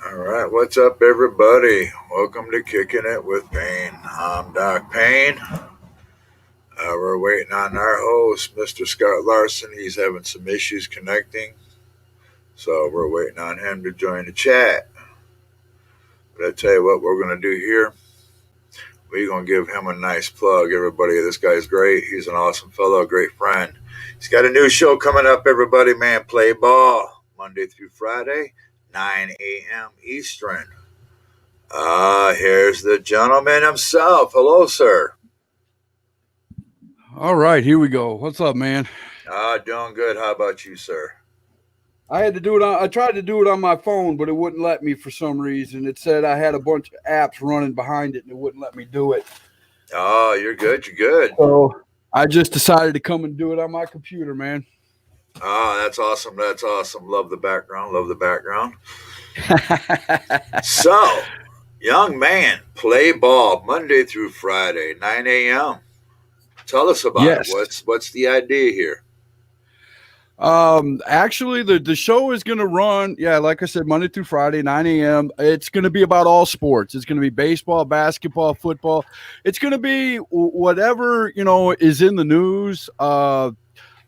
All right, what's up, everybody? Welcome to Kicking It with Payne. I'm Doc Payne. We're waiting on our host, Mr. Scott Larson. He's having some issues connecting, so we're waiting on him to join the chat. But I tell you what, we're going to do here. We're going to give him a nice plug, everybody. This guy's great. He's an awesome fellow, a great friend. He's got a new show coming up, everybody. Man, play ball Monday through Friday, 9 a.m. Eastern. Here's the gentleman himself. Hello, sir. All right, here we go. What's up, man? Doing good. How about you, sir? I had to do it I tried to do it on my phone, but it wouldn't let me for some reason. It said I had a bunch of apps running behind it, and it wouldn't let me do it. Oh, you're good. You're good. So I just decided to come and do it on my computer, man. Oh, that's awesome. That's awesome. Love the background. Love the background. So, young man, play ball Monday through Friday, 9 a.m. Tell us about it. What's the idea here? Actually, the show is going to run, like I said, Monday through Friday, 9 a.m. It's going to be about all sports. It's going to be baseball, basketball, football. It's going to be whatever, is in the news.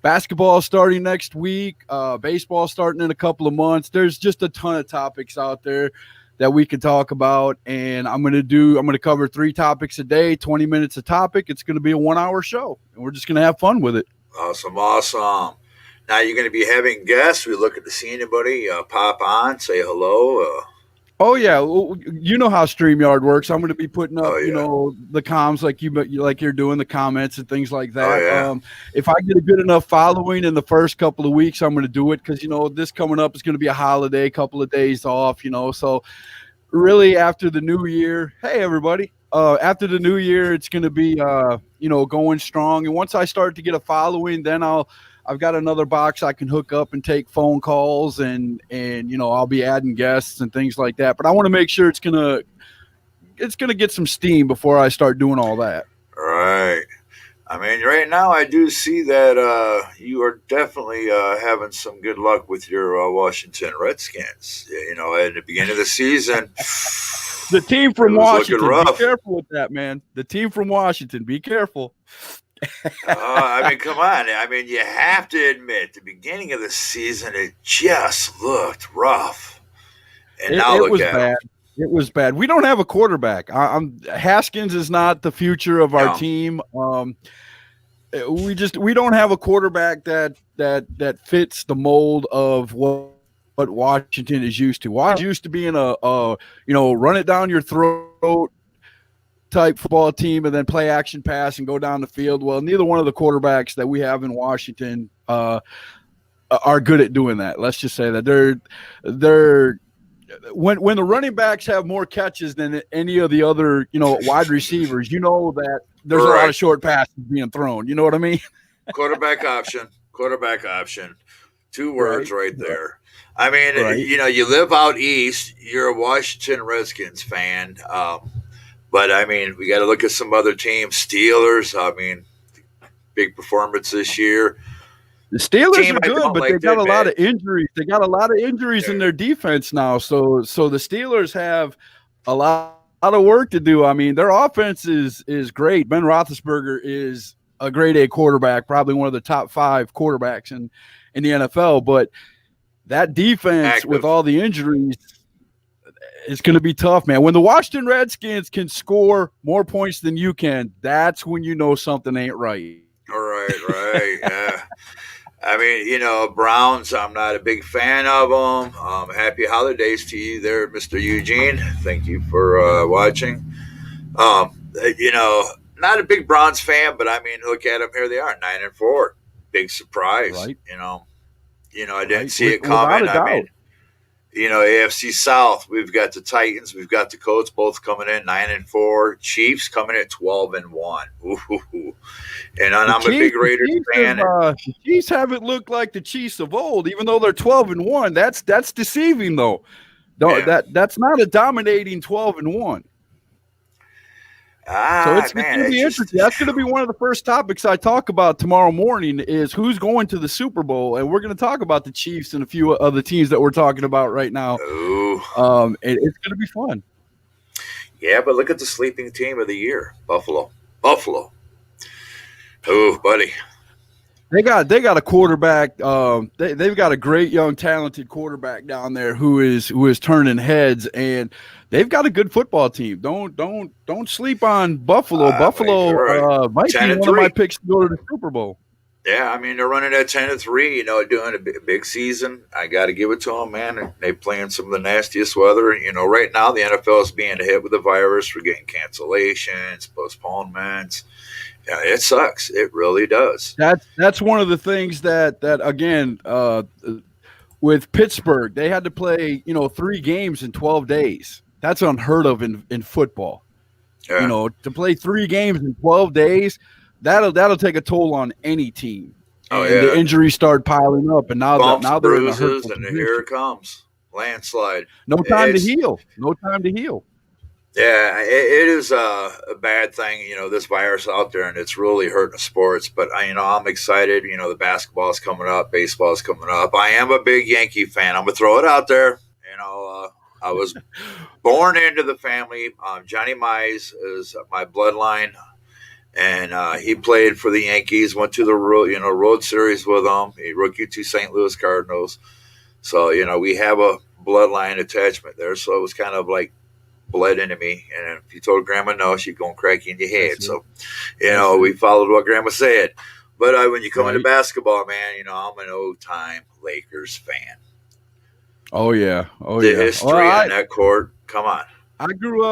Basketball starting next week, baseball starting in a couple of months. There's just a ton of topics out there that we can talk about, and I'm going to cover 3 topics a day, 20 minutes a topic. It's going to be a 1-hour show, and we're just going to have fun with it. Awesome. Now you're going to be having guests. We looking to see anybody pop on, say hello. Oh yeah, you know how StreamYard works. I'm going to be putting up, the comms like you're doing, the comments and things like that. Oh, yeah. If I get a good enough following in the first couple of weeks, I'm going to do it because this coming up is going to be a holiday, couple of days off. So really after the new year, hey everybody. After the new year, it's going to be going strong, and once I start to get a following, then I've got another box I can hook up and take phone calls, and I'll be adding guests and things like that. But I want to make sure it's gonna get some steam before I start doing all that. Right. I mean, right now I do see that you are definitely having some good luck with your Washington Redskins. At the beginning of the season, the team from Washington. Be careful with that, man. The team from Washington. Be careful. I mean, come on. I mean, you have to admit, the beginning of the season, it just looked rough. And now look at bad. It was bad. We don't have a quarterback. Haskins is not the future of our team. We don't have a quarterback that fits the mold of what Washington is used to. Washington used to being a run it down your throat type football team and then play action pass and go down the field. Well, neither one of the quarterbacks that we have in Washington are good at doing that. Let's just say that they're when the running backs have more catches than any of the other wide receivers, that there's a lot of short passes being thrown. You know what I mean? Quarterback option. 2 words right there. I mean, you live out east. You're a Washington Redskins fan. But, I mean, we got to look at some other teams. Steelers, I mean, big performance this year. The Steelers are good, but they got a lot of injuries. They got a lot of injuries in their defense now. So the Steelers have a lot of work to do. I mean, their offense is great. Ben Roethlisberger is a grade A quarterback, probably one of the top 5 quarterbacks in the NFL. But that defense with all the injuries – it's going to be tough, man. When the Washington Redskins can score more points than you can, that's when you know something ain't right. Right. Yeah. I mean, Browns, I'm not a big fan of them. Happy holidays to you there, Mr. Eugene. Thank you for watching. Not a big Browns fan, but I mean, look at them. Here they are, 9-4. Big surprise. Right. I didn't see it coming. I mean, AFC South, we've got the Titans, we've got the Colts, both coming in 9-4. Chiefs coming in 12-1. Ooh. And I'm a big Raiders fan. The Chiefs haven't looked like the Chiefs of old, even though they're 12-1. That's deceiving, though. That's not a dominating 12-1. So it's going to be interesting. That's going to be one of the first topics I talk about tomorrow morning is who's going to the Super Bowl. And we're going to talk about the Chiefs and a few other teams that we're talking about right now. Ooh. and it's going to be fun. Yeah, but look at the sleeping team of the year, Buffalo. Buffalo. Oh, buddy. They got a quarterback. They've got a great young talented quarterback down there who is turning heads, and they've got a good football team. Don't sleep on Buffalo. I mean, Buffalo you're right. might Ten be and one of my three. picks to go to the Super Bowl. Yeah, I mean they're running at 10-3. Doing a big season. I got to give it to them, man. And they playing some of the nastiest weather. Right now the NFL is being hit with the virus. We're getting cancellations, postponements. Yeah, it sucks. It really does. That's one of the things that again with Pittsburgh they had to play 3 games in 12 days. That's unheard of in football. Yeah. To play 3 games in 12 days, that'll take a toll on any team. Oh And the yeah. injuries start piling up, and Bumps, now they're in a bruises, hurtful and here position. it comes. Landslide. No time to It's heal. No time to heal. Yeah, it is a bad thing, this virus out there, and it's really hurting the sports. But I'm excited. The basketball's coming up, baseball's coming up. I am a big Yankee fan. I'm gonna throw it out there. I was born into the family. Johnny Mize is my bloodline, and he played for the Yankees. Went to the road series with them. He rookie to St. Louis Cardinals. So we have a bloodline attachment there. So it was kind of like bled into me. And if you told grandma no, she'd go and crack you in your That's head. it. So, That's we it. followed what grandma said. But when you come into Right. basketball, man, I'm an old time Lakers fan. Oh yeah. Oh The yeah. Well, history on that court, come on. I grew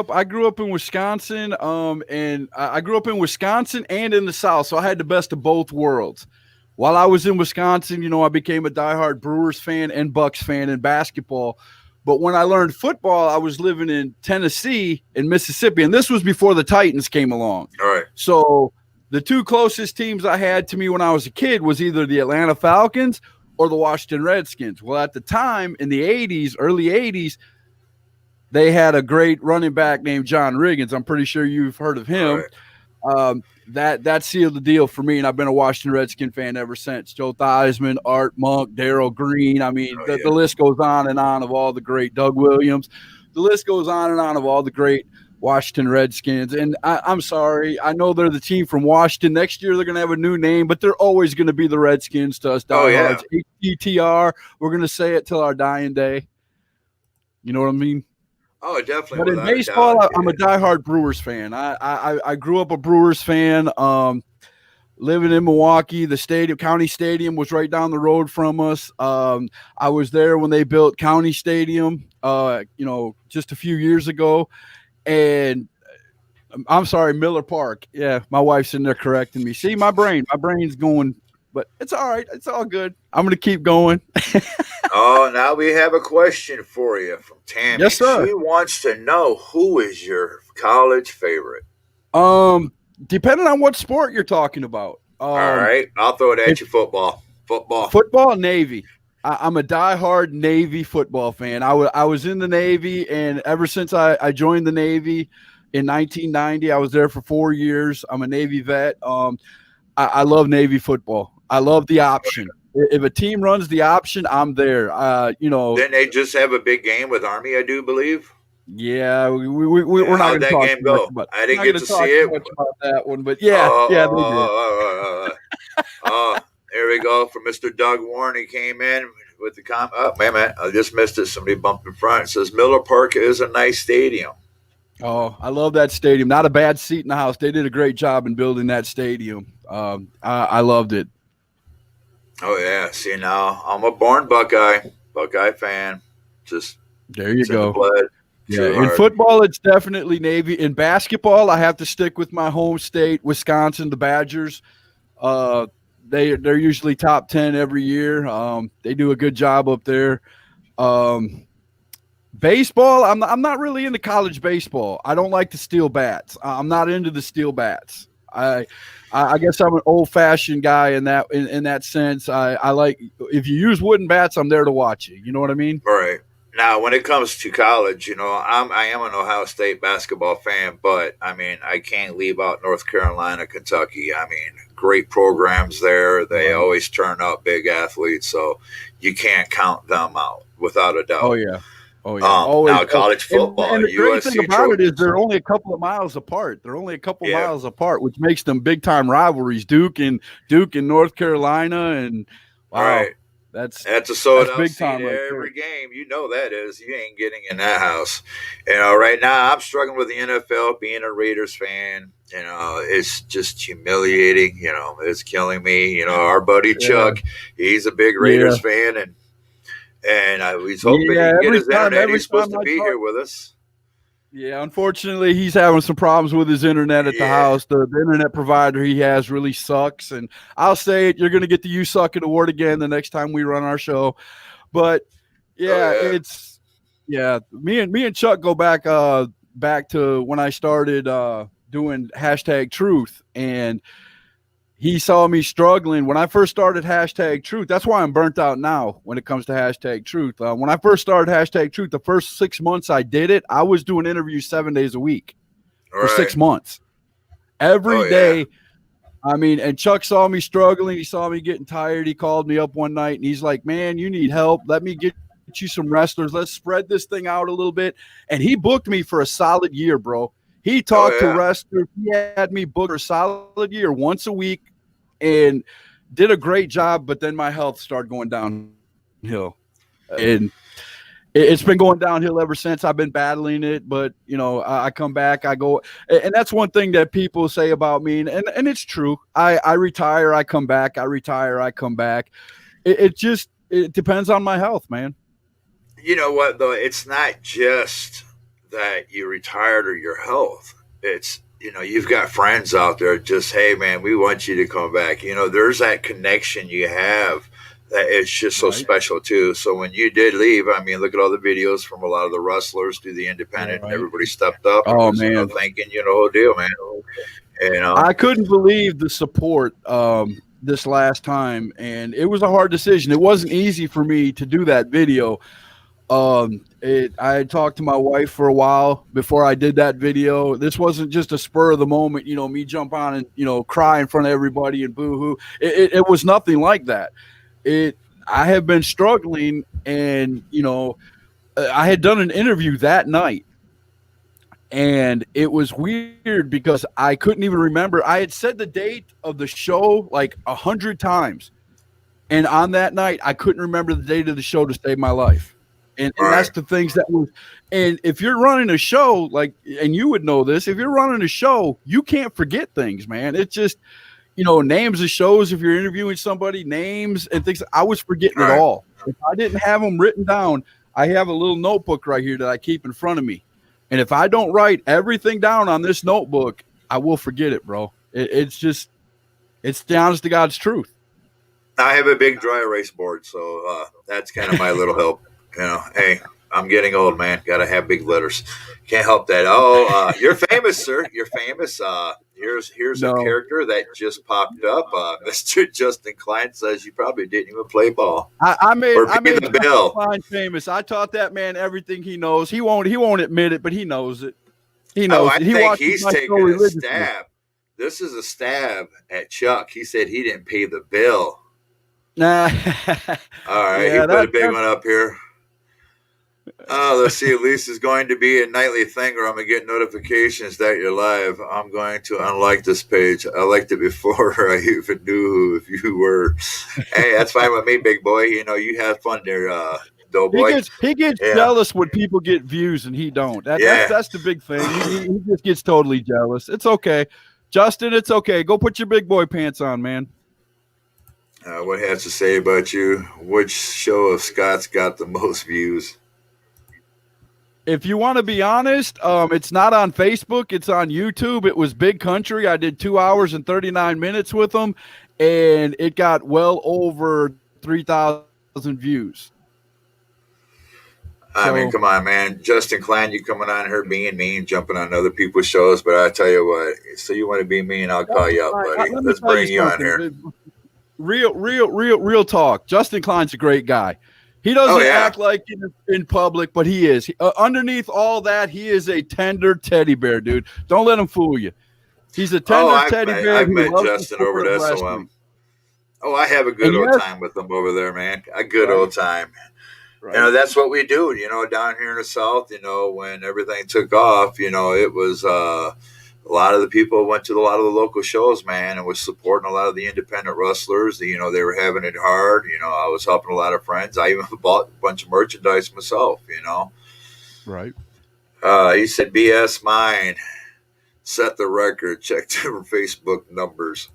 up in Wisconsin. And I grew up in Wisconsin and in the South, so I had the best of both worlds. While I was in Wisconsin, I became a diehard Brewers fan and Bucks fan in basketball. But when I learned football, I was living in Tennessee and Mississippi, and this was before the Titans came along. All right. So the two closest teams I had to me when I was a kid was either the Atlanta Falcons or the Washington Redskins. Well, at the time in the 80s, early 80s, they had a great running back named John Riggins. I'm pretty sure you've heard of All him. right. That sealed the deal for me, and I've been a Washington Redskin fan ever since. Joe Theismann, Art Monk, Darrell Green. I mean, Oh, the yeah. list goes on and on of all the great Doug Williams. The list goes on and on of all the great Washington Redskins. And I'm sorry, I know they're the team from Washington. Next year they're going to have a new name, but they're always going to be the Redskins to us Oh, yeah. diehards. HTTR. We're going to say it till our dying day. You know what I mean? Oh, definitely, But in without a doubt. baseball, I'm a Yeah. diehard Brewers fan. I grew up a Brewers fan. Living in Milwaukee, the County Stadium was right down the road from us. I was there when they built County Stadium, just a few years ago. And I'm sorry, Miller Park. Yeah, my wife's in there correcting me. See, my brain's going, but it's all right. It's all good. I'm going to keep going. Oh, now we have a question for you from Tammy. Yes, sir. She wants to know who is your college favorite. Um, Depending on what sport you're talking about. All right, I'll throw it at you. Football. Football. Football, Navy. I'm a diehard Navy football fan. I was in the Navy, and ever since I joined the Navy in 1990, I was there for 4 years. I'm a Navy vet. I love Navy football. I love the option. If a team runs the option, I'm there. Didn't they just have a big game with Army? I do believe. Yeah, Yeah, we're not how'd going to that talk game too much go? about. I We're didn't not get going to to talk see too it. much about that one, but Oh, yeah, they did. here we go from Mr. Doug Warren. He came in with the Oh, wait a minute. I just missed it. Somebody bumped in front. It says Miller Park is a nice stadium. Oh, I love that stadium. Not a bad seat in the house. They did a great job in building that stadium. I loved it. Oh, yeah. See, now I'm a born Buckeye fan. Just There you it's in the go. blood. Yeah, True in heart. football, it's definitely Navy. In basketball, I have to stick with my home state, Wisconsin, the Badgers. Uh, they're usually top 10 every year. They do a good job up there. Um, Baseball, I'm not really into college baseball. I don't like the steel bats. I'm not into the steel bats. I guess I'm an old fashioned guy in that sense. I like if you use wooden bats, I'm there to watch you. You know what I mean? All right. Now, when it comes to college, I am an Ohio State basketball fan, but I mean, I can't leave out North Carolina, Kentucky. I mean, great programs there. They Right. always turn out big athletes, so you can't count them out without a Oh doubt. yeah. Oh yeah, Now always. college football, And the great thing USC about it is Trojans. they're only a couple of miles apart. They're only a couple of Yeah, miles apart, which makes them big time rivalries. Duke and North Carolina, and right. wow, that's That's a sold that's out big seat time right there. every game. You know that is. You ain't getting in that house. You know, right now I'm struggling with the NFL being a Raiders fan. You know, it's just humiliating. You know, it's killing me. You know, our buddy Yeah, Chuck, he's a big yeah, Raiders fan, and I was hoping he yeah. can get his internet. Every He's supposed time to I be talk. here with us. Yeah, unfortunately, he's having some problems with his internet at the Yeah. house. The internet provider he has really sucks, and I'll say it. You're going to get the "You Suck" It award again the next time we run our show. But Oh yeah, yeah. it's yeah. Me and Chuck go back to when I started doing hashtag Truth, and he saw me struggling when I first started hashtag Truth. That's why I'm burnt out now when it comes to hashtag Truth. When I first started hashtag Truth, the first 6 months I did it, I was doing interviews 7 days a week All for right. 6 months, every Oh yeah. day. I mean, and Chuck saw me struggling. He saw me getting tired. He called me up one night and he's like, "Man, you need help. Let me get you some wrestlers. Let's spread this thing out a little bit." And he booked me for a solid year, bro. He Oh talked to yeah. wrestlers. He had me booked for a solid year once a week and did a great job. But then my health started going downhill. And it's been going downhill ever since. I've been battling it, but you know, I come back, I go, and that's one thing that people say about me, and it's true. I retire, I come back, I retire, I come back. It just it depends on my health, man. You know what though? It's not just that you retired or your health. It's, you know, you've got friends out there just, hey man, we want you to come back. You know, there's that connection you have that it's just so Right, special too. So when you did leave, I mean, look at all the videos from a lot of the wrestlers to the independent. right. Everybody stepped up and Oh was, you know, man, thanking you the whole deal, man. You know, I couldn't believe the support this last time, and it was a hard decision. It wasn't easy for me to do that video. I had talked to my wife for a while before I did that video. This wasn't just a spur of the moment, you know, me jump on and, you know, cry in front of everybody and boo hoo. It was nothing like that. It, I have been struggling and, you know, I had done an interview that night and it was weird because I couldn't even remember. I had said the date of the show like 100 times. And on that night, I couldn't remember the date of the show to save my life. And right, that's the things that was. And if you're running a show, like, and you would know this, if you're running a show, you can't forget things, man. It's just, you know, names of shows. If you're interviewing somebody, names and things. I was forgetting it right. all. If I didn't have them written down, I have a little notebook right here that I keep in front of me. And if I don't write everything down on this notebook, I will forget it, bro. It's just, it's the honest to God's truth. I have a big dry erase board, so that's kind of my little help. You know, hey, I'm getting old, man. Got to have big letters. Can't help that. Oh, you're famous, sir. You're famous. Here's a No, character that just popped up. Mr. Justin Klein says you probably didn't even play ball or I be made the Justin bill. Klein famous. I taught that man everything he knows. He won't admit it, but he knows it. He Oh, knows I it. He think watches he's my show taking a religiously. stab. This is a stab at Chuck. He said he didn't pay the bill. Nah, All right, he yeah, put a big that one up here. Let's see. At least it's going to be a nightly thing, or I'm gonna get notifications that you're live. I'm going to unlike this page. I liked it before I even knew who you were. Hey, that's fine with me, big boy. You know, you have fun there, doughboy. he gets Yeah, jealous when people get views and he don't. yeah. That's the big thing. He just gets totally jealous. It's okay, Justin. It's okay. Go put your big boy pants on, man. What has to say about you? Which show of Scott's got the most views? If you want to be honest, it's not on Facebook. It's on YouTube. It was Big Country. I did 2 hours and 39 minutes with them, and it got well over 3,000 views. I mean, So come on, man. Justin Klein, you coming on here being mean, jumping on other people's shows, but I tell you what, so you want to be mean, I'll call you up, buddy. let me Let's tell you bring you on something. here. Real talk. Justin Klein's a great guy. He Oh, doesn't yeah. act like in public, but he is. Underneath all that, he is a tender teddy bear, dude. Don't let him fool you. He's a Oh, tender teddy bear I've who met loves the Justin over sport of at SOM. wrestling. Oh, I have a good And old yes, time with them over there, man. A good right. old time. Right. That's what we do. Down here in the South. When everything took off. It was a lot of the people went to a lot of the local shows, man, and was supporting a lot of the independent wrestlers. They were having it hard. I was helping a lot of friends. I even bought a bunch of merchandise myself. Right. He said, "BS mine. Set the record. Check their Facebook numbers."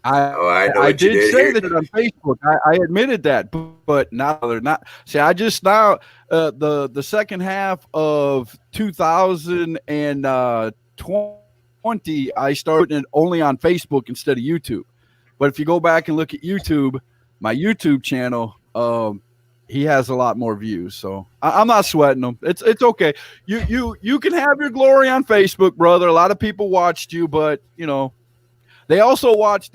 Oh, I know I what you did did say here. that on Facebook. I admitted that, but not other not. See, I just now the second half of 2020, I started it only on Facebook instead of YouTube. But if you go back and look at YouTube, my YouTube channel, he has a lot more views. So I'm not sweating him. It's okay. You can have your glory on Facebook, brother. A lot of people watched you, but they also watch.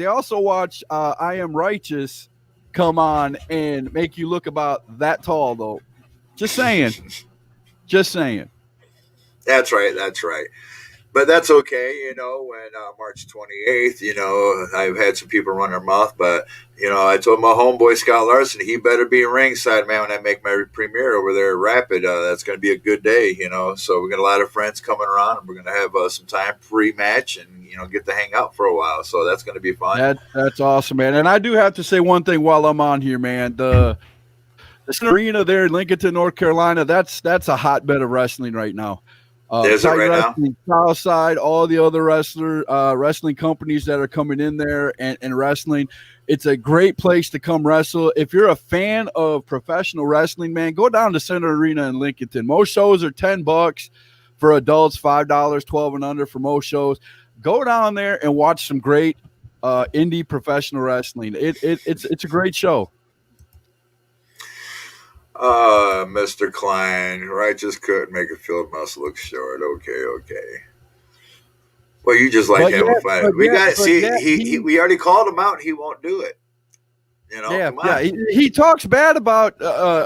I Am Righteous come on and make you look about that tall, though. Just saying. Just saying. That's right. That's right. But that's okay. When March 28th, I've had some people run their mouth, but, I told my homeboy Scott Larson, he better be ringside, man, when I make my premiere over there at Rapid. That's going to be a good day. So we got a lot of friends coming around, and we're going to have some time pre-match and, get to hang out for a while. So that's going to be fun. That's awesome, man. And I do have to say one thing while I'm on here, man. The Center Arena there in Lincoln, North Carolina, that's a hotbed of wrestling right now. Is it Titan right now? Wrestling, Southside, all the other wrestling companies that are coming in there and wrestling. It's a great place to come wrestle. If you're a fan of professional wrestling, man, go down to Center Arena in Lincoln. Most shows are $10 for adults, $5, 12 and under for most shows. Go down there and watch some great indie professional wrestling. It's a great show. Mr. Klein, Righteous couldn't make a field mouse look short. Okay. Well, you just like But having yet, fun. but We yet, got to but see. yet, We already called him out. And he won't do it. Come yeah. on. He talks bad about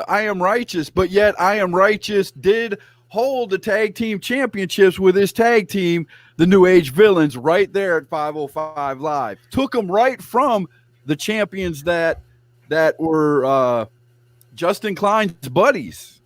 I Am Righteous, but yet I Am Righteous did hold the tag team championships with his tag team, the New Age Villains, right there at 505 Live. Took them right from the champions that were Justin Klein's buddies.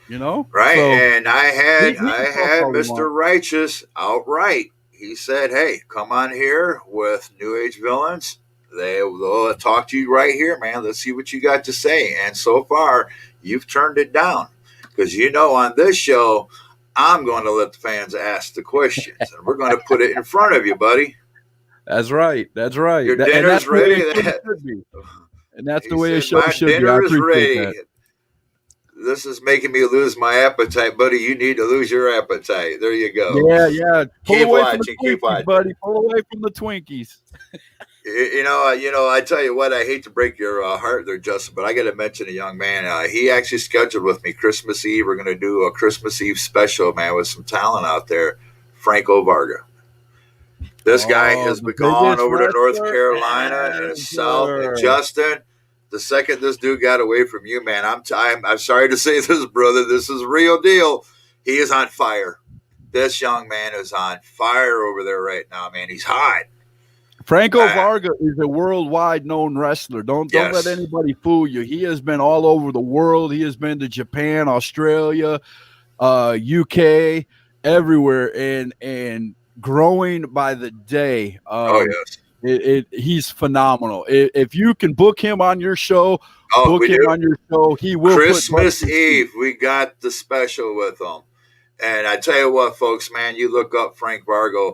Right, So and I he had can I talk had all he Mr. wants. Righteous outright. He said, "Hey, come on here with New Age Villains. They'll talk to you right here, man. Let's see what you got to say." And so far, you've turned it down because on this show, I'm going to let the fans ask the questions, and we're going to put it in front of you, buddy. That's right. That's right. Your And that's dinner's the way ready. a show should be. And that's He the way a said, show "My should be. I dinner is appreciate ready." that. This is making me lose my appetite, buddy. You need to lose your appetite. There you go. Yeah. Pull Keep away from the watching. Keep Twinkies, watching. buddy. Pull away from the Twinkies. I tell you what. I hate to break your heart there, Justin, but I got to mention a young man. He actually scheduled with me Christmas Eve. We're going to do a Christmas Eve special, man, with some talent out there. Franco Varga. This guy Oh, has the gone biggest over to North wrestler Carolina and South. And ever. Justin, the second this dude got away from you, man, I'm sorry to say this, brother. This is a real deal. He is on fire. This young man is on fire over there right now, man. He's hot. Franco Varga is a worldwide known wrestler. Don't Yes. let anybody fool you. He has been all over the world. He has been to Japan, Australia, UK, everywhere, and growing by the day. Oh yes. He's phenomenal. If you can book him on your show, Oh, we do. on your show. He will. Christmas Eve, we got the special with him. And I tell you what, folks, man, you look up Frank Varga,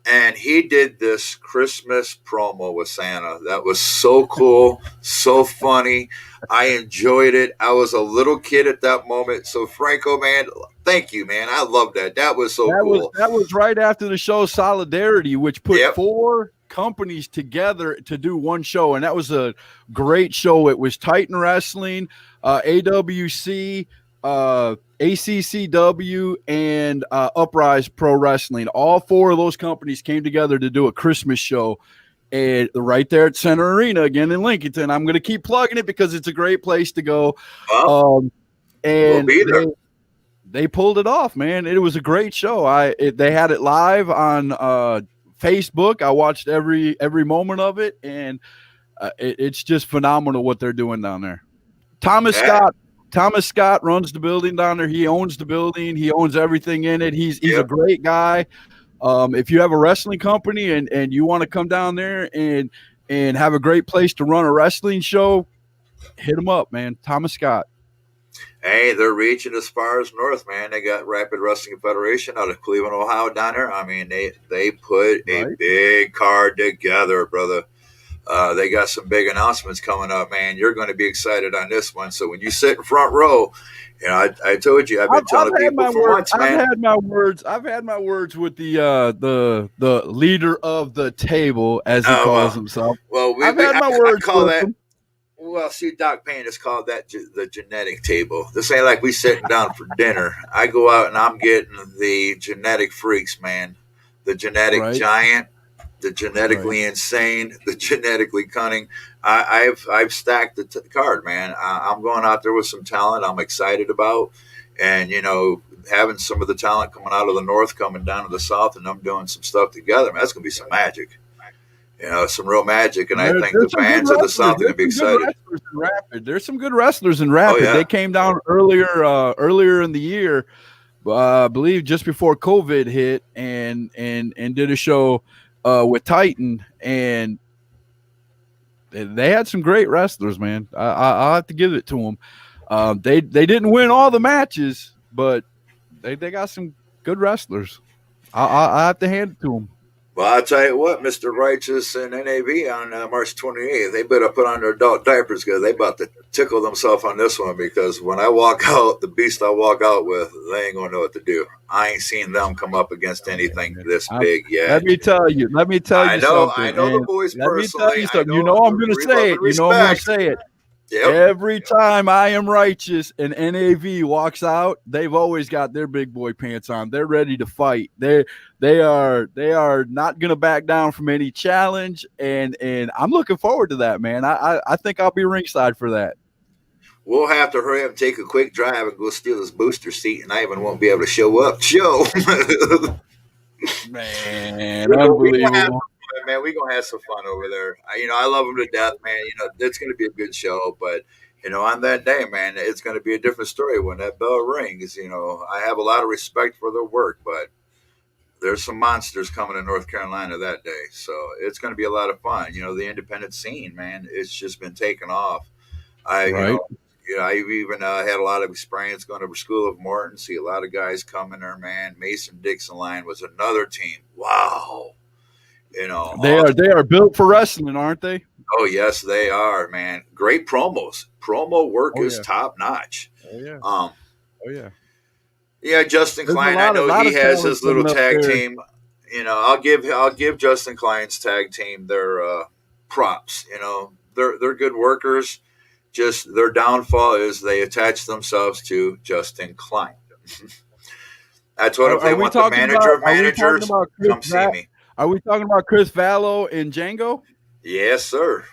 and he did this Christmas promo with Santa. That was so cool, so funny. I enjoyed it. I was a little kid at that moment. So, Franco, man, thank you, man. I love that. That was so cool. That was right after the show Solidarity, which put Yep. 4 companies together to do one show, and that was a great show. It was Titan Wrestling, AWC, ACCW, and Uprise Pro Wrestling. All 4 of those companies came together to do a Christmas show, and right there at Center Arena again in Lincoln. I'm going to keep plugging it because it's a great place to go. Well, And we'll be there. they pulled it off, man. It was a great show. They had it live on Facebook. I watched every moment of it, and it's just phenomenal what they're doing down there. Thomas Yeah. Scott. Thomas Scott runs the building down there. He owns the building. He owns everything in it. He's a Yep. great guy. If you have a wrestling company and you want to come down there and have a great place to run a wrestling show, hit him up, man. Thomas Scott. Hey, they're reaching as far as north, man. They got Rapid Wrestling Federation out of Cleveland, Ohio, down there. I mean, they put a Right. big card together, brother. They got some big announcements coming up, man. You're going to be excited on this one. So when you sit in front row, you know, I told you, I've been I've telling had people my for word. months, man. I've had my words with the leader of the table, as he Oh calls himself. well, I've had my I words call with that. him. Well, see, Doc Payne has called that the genetic table. This ain't like we sitting down for dinner. I go out and I'm getting the genetic freaks, man. The genetic Right. giant, the Right. genetically insane, the genetically cunning. I've stacked the card, man. I'm going out there with some talent I'm excited about, and you know, having some of the talent coming out of the north coming down to the south, and I'm doing some stuff together. Man, that's gonna be some magic. You know, some real magic, and I think the There's some good fans of the wrestlers. south are gonna There's be some good excited. wrestlers in Rapid. There's some good wrestlers in Oh Rapid. They yeah. came down earlier in the year, I believe just before COVID hit, and did a show with Titan, and they had some great wrestlers, man. I'll have to give it to them. They didn't win all the matches, but they got some good wrestlers. I have to hand it to them. Well, I'll tell you what, Mr. Righteous and NAV on March 28th, they better put on their adult diapers because they about to tickle themselves on this one because when I walk out, the beast I walk out with, they ain't going to know what to do. I ain't seen them come up against anything this big Let yet. me tell you. Let me tell you I something. know the And boys let me tell personally. you I something. You know know I'm the going to love say and it. You know I'm going to respect. say it. Yep. Every time I am righteous and NAV walks out, they've always got their big boy pants on. They're ready to fight. They are not going to back down from any challenge, and I'm looking forward to that, man. I think I'll be ringside for that. We'll have to hurry up and take a quick drive and go steal his booster seat, and Ivan won't be able to show up. Show. Man, We gonna have unbelievable. some fun, man. We gonna have some fun over there. I love them to death, man. It's gonna be a good show, but on that day, man, it's gonna be a different story when that bell rings. I have a lot of respect for their work, but there's some monsters coming to North Carolina that day, so it's gonna be a lot of fun. The independent scene, man, it's just been taken off. I, you Right? know. I've even had a lot of experience going to School of Morton. See a lot of guys coming there, man. Mason Dixon line was another team. Wow, They awesome. are built for wrestling, aren't they? Oh yes, they are, man. Great promos. Promo work Oh is yeah. top notch. Oh yeah. Um, Oh yeah. yeah, Justin There's a Klein. I know lot he of has talent his little coming up tag there. team. I'll give Justin Klein's tag team their props. They're good workers. Just their downfall is they attach themselves to Justin Klein. That's what if Are they we want the talking manager about? of Are we talking managers, about Chris? come see me. Are we talking about Chris Vallo and Django? Yes, sir.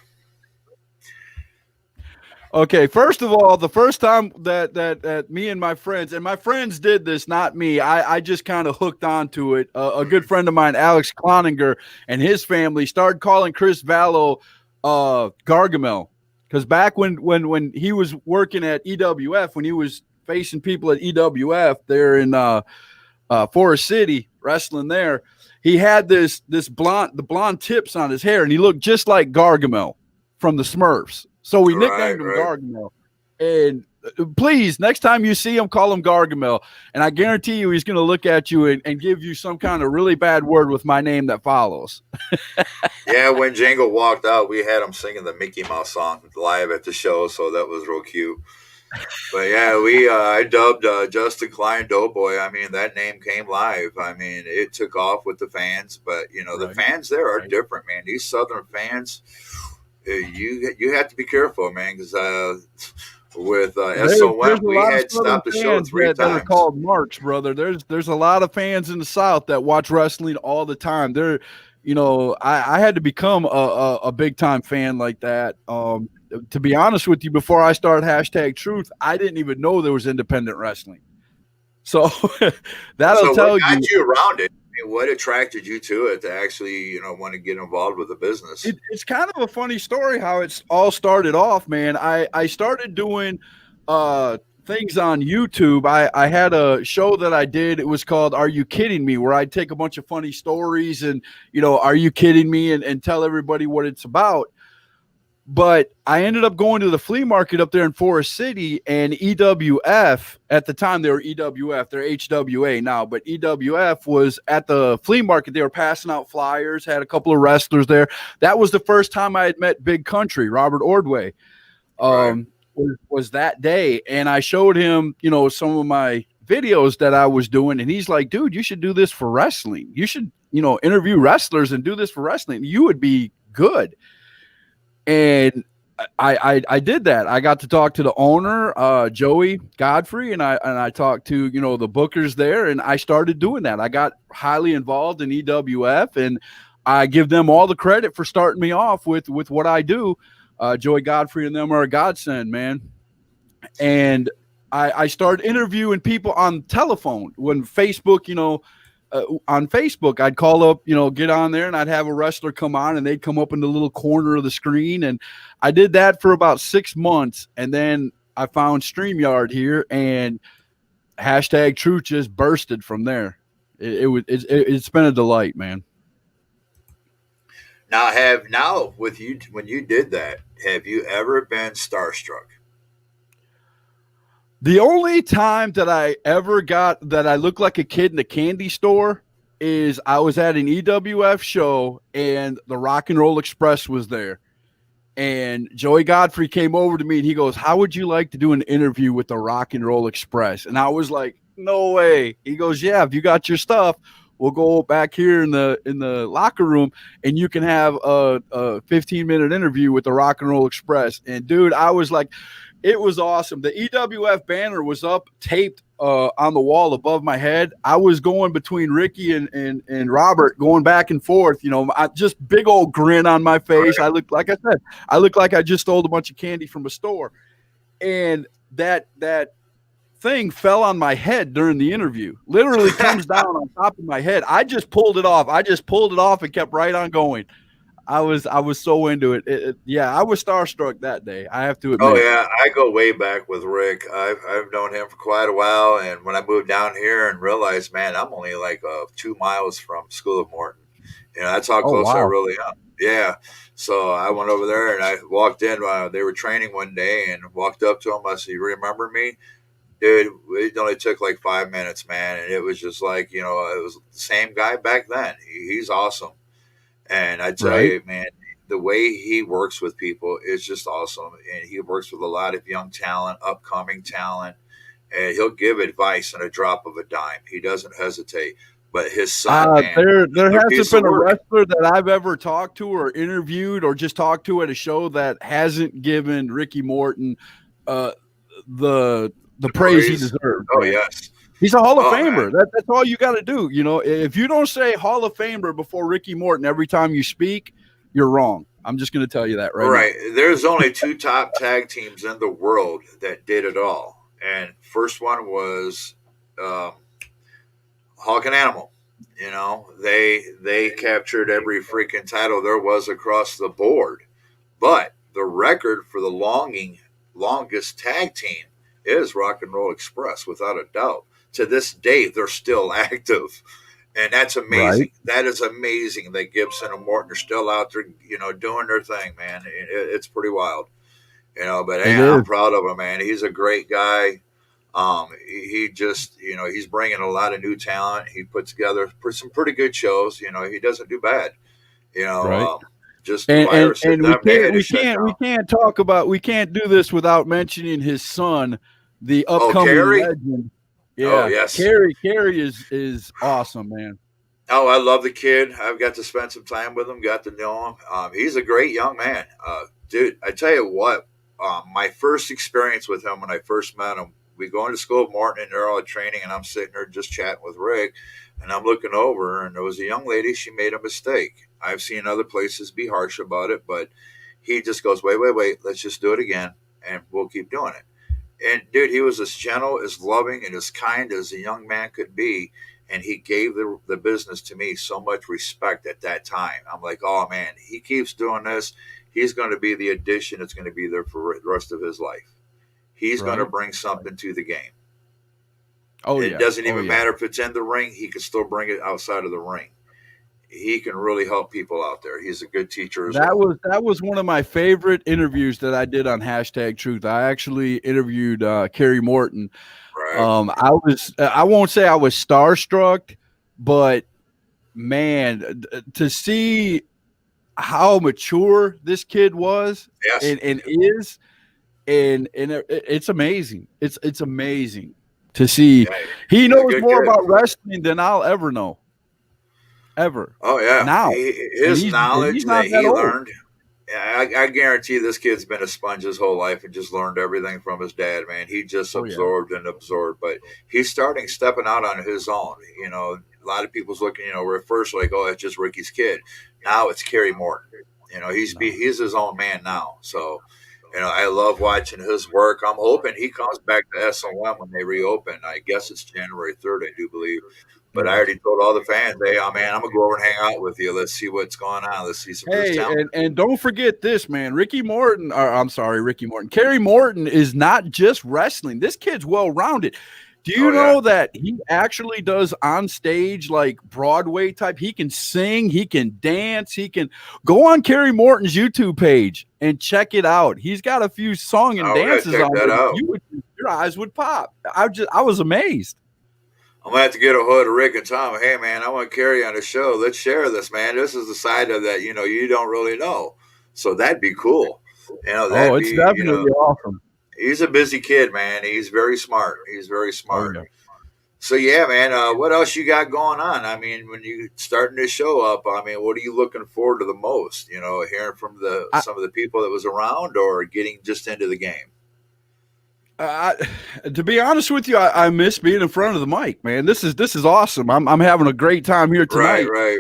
Okay, first of all, the first time that me and my friends did this, not me. I just kind of hooked onto it. A good friend of mine, Alex Cloninger, and his family started calling Chris Vallo Gargamel because back when he was working at EWF, when he was facing people at EWF there in Forest City, wrestling there, he had the blonde tips on his hair, and he looked just like Gargamel from the Smurfs. So we Right, nicknamed him right. Gargamel. And please, next time you see him, call him Gargamel. And I guarantee you he's going to look at you and give you some kind of really bad word with my name that follows. Yeah, when Django walked out, we had him singing the Mickey Mouse song live at the show, so that was real cute. But yeah, I dubbed Justin Klein Doughboy. I mean, that name came live. I mean, it took off with the fans. But the Right. fans there are Right. different, man. These Southern fans, you have to be careful, man, because with There's SOM, a we lot of had Southern stopped the show fans three that are times. called marks, brother. There's a lot of fans in the South that watch wrestling all the time. I had to become a big time fan like that. To be honest with you, before I started hashtag Truth, I didn't even know there was independent wrestling. So that'll So what tell got you. you around it? mean, what attracted you to it to actually, want to get involved with the business? It's kind of a funny story how it's all started off, man. I started doing uh things on YouTube. I had a show that I did. It was called Are You Kidding Me? Where I'd take a bunch of funny stories and, are you kidding me? And tell everybody what it's about. But I ended up going to the flea market up there in Forest City, and EWF at the time, they were EWF, they're HWA now, but EWF was at the flea market. They were passing out flyers, had a couple of wrestlers there. That was the first time I had met Big Country, Robert Ordway. Right. Was that day, and I showed him, some of my videos that I was doing, and he's like, "Dude, you should do this for wrestling. You should, interview wrestlers and do this for wrestling. You would be good." And I did that. I got to talk to the owner, Joey Godfrey, and I talked to the bookers there, and I started doing that. I got highly involved in EWF, and I give them all the credit for starting me off with what I do. Joey Godfrey and them are a godsend, man. And I started interviewing people on telephone when Facebook, on Facebook, I'd call up, get on there, and I'd have a wrestler come on, and they'd come up in the little corner of the screen. And I did that for about 6 months. And then I found StreamYard here, and hashtag truth just bursted from there. It's been a delight, man. Now with you when you did that, have you ever been starstruck? The only time that I ever got that I looked like a kid in a candy store is I was at an EWF show, and the Rock and Roll Express was there. And Joey Godfrey came over to me, and he goes, "How would you like to do an interview with the Rock and Roll Express?" And I was like, "No way." He goes, "Yeah, if you got your stuff, we'll go back here in the locker room, and you can have a 15-minute interview with the Rock and Roll Express." And dude, I was like, it was awesome. The EWF banner was up, taped on the wall above my head. I was going between Ricky and Robert, going back and forth. Just big old grin on my face. Right. I looked, like I said, I looked like I just stole a bunch of candy from a store. And that thing fell on my head during the interview. Literally comes down on top of my head. I just pulled it off. And kept right on going. I was so into it. Yeah, I was starstruck that day. I have to Oh admit. yeah, I go way back with Rick. I've known him for quite a while, and when I moved down here and realized, man, I'm only like 2 miles from School of Morton. That's how Oh close I wow. really am. Yeah. So I went over there and I walked in. They were training one day, and walked up to him. I said, "You remember me?" Dude, it only took like 5 minutes, man, and it was just like it was the same guy back then. He's awesome. And I tell Right. you, man, the way he works with people is just awesome. And he works with a lot of young talent, upcoming talent, and he'll give advice on a drop of a dime. He doesn't hesitate. But his son, man, There another hasn't piece of been a work. wrestler that I've ever talked to or interviewed or just talked to at a show that hasn't given Ricky Morton uh, the The praise he praise. deserves, Oh man. yes. He's a Hall of Oh man. Famer. That's all you got to do. If you don't say Hall of Famer before Ricky Morton every time you speak, you're wrong. I'm just going to tell you that right now. Right. There's only two top tag teams in the world that did it all. And first one was um, Hawk and Animal. They captured every freaking title there was across the board. But the record for the longest tag team is Rock and Roll Express, without a doubt. To this day, they're still active, and that's Right. amazing. That is amazing that Gibson and Morton are still out there, doing their thing, man. It's pretty wild, But hey, It I'm is. proud of him, man. He's a great guy. He just, he's bringing a lot of new talent. He put together some pretty good shows. He doesn't do bad. You know, Right. um, just the And virus hit and we them. They can't had to we shut can't we down. can't talk about we can't do this without mentioning his son, the Oh, upcoming Carrie. legend. Oh, Yeah, yes. Carrie is awesome, man. Oh, I love the kid. I've got to spend some time with him. Got to know him. He's a great young man, dude. I tell you what. My first experience with him when I first met him, we go into School of Morton and they're all at training, and I'm sitting there just chatting with Rick, and I'm looking over, and there was a young lady. She made a mistake. I've seen other places be harsh about it, but he just goes, "Wait, wait, wait. Let's just do it again, and we'll keep doing it." And dude, he was as gentle, as loving, and as kind as a young man could be. and he gave the business to me so much respect at that time. I'm like, oh man, he keeps doing this. He's going to be the addition that's going to be there for the rest of his life. He's going to Right. bring something to the game. Oh It yeah. doesn't Oh even yeah. matter if it's in the ring, he can still bring it outside of the ring. He can really help people out there. He's a good teacher as well. That was one of my favorite interviews that I did on hashtag Truth. I actually interviewed Kerry Morton. Right. I won't say I was starstruck, but man, to see how mature this kid was Yes. and is, and it's amazing. It's amazing to see. Yeah. He He's a knows good more kid. about wrestling than I'll ever know, ever Oh yeah. now, and His he's knowledge not that that he old. learned. Yeah, I guarantee this kid's been a sponge his whole life and just learned everything from his dad, man. He just Oh yeah. absorbed and absorbed, but he's starting stepping out on his own. A lot of people's looking, we're at first like, oh, it's just Ricky's kid. Now it's Kerry Morton. No. He's his own man now. So, I love watching his work. I'm hoping he comes back to SOM when they reopen. I guess it's January 3rd, I do believe. But I Yes. already told all the fans, hey, oh, man, I'm gonna go over and hang out with you. Let's see what's going on. Let's see some of this Hey, talent. and don't forget this, man. Ricky Morton, or I'm sorry, Ricky Morton. Kerry Morton is not just wrestling. This kid's well rounded. Do you Oh yeah, know that he actually does on stage like Broadway type? He can sing, he can dance, he can go on Kerry Morton's YouTube page and check it out. He's got a few song and oh, we gotta dances check on that there. out. You would your eyes would pop. I was amazed. I'm gonna have to get a hold of Rick and Tom. Hey man, I want Kerry on the show. Let's share this, man. This is the side of that you don't really know. So that'd be cool. Oh, That'd it's be definitely awesome. he's a busy kid, man. He's very smart. He's very Oh smart. yeah. So yeah, man. What else you got going on? I mean, when you starting this show up, I mean, what are you looking forward to the most? Hearing from the I, some of the people that was around, or getting just into the game. I, to be honest with you, I miss being in front of the mic, man. This is awesome. I'm having a great time here Right, tonight. right,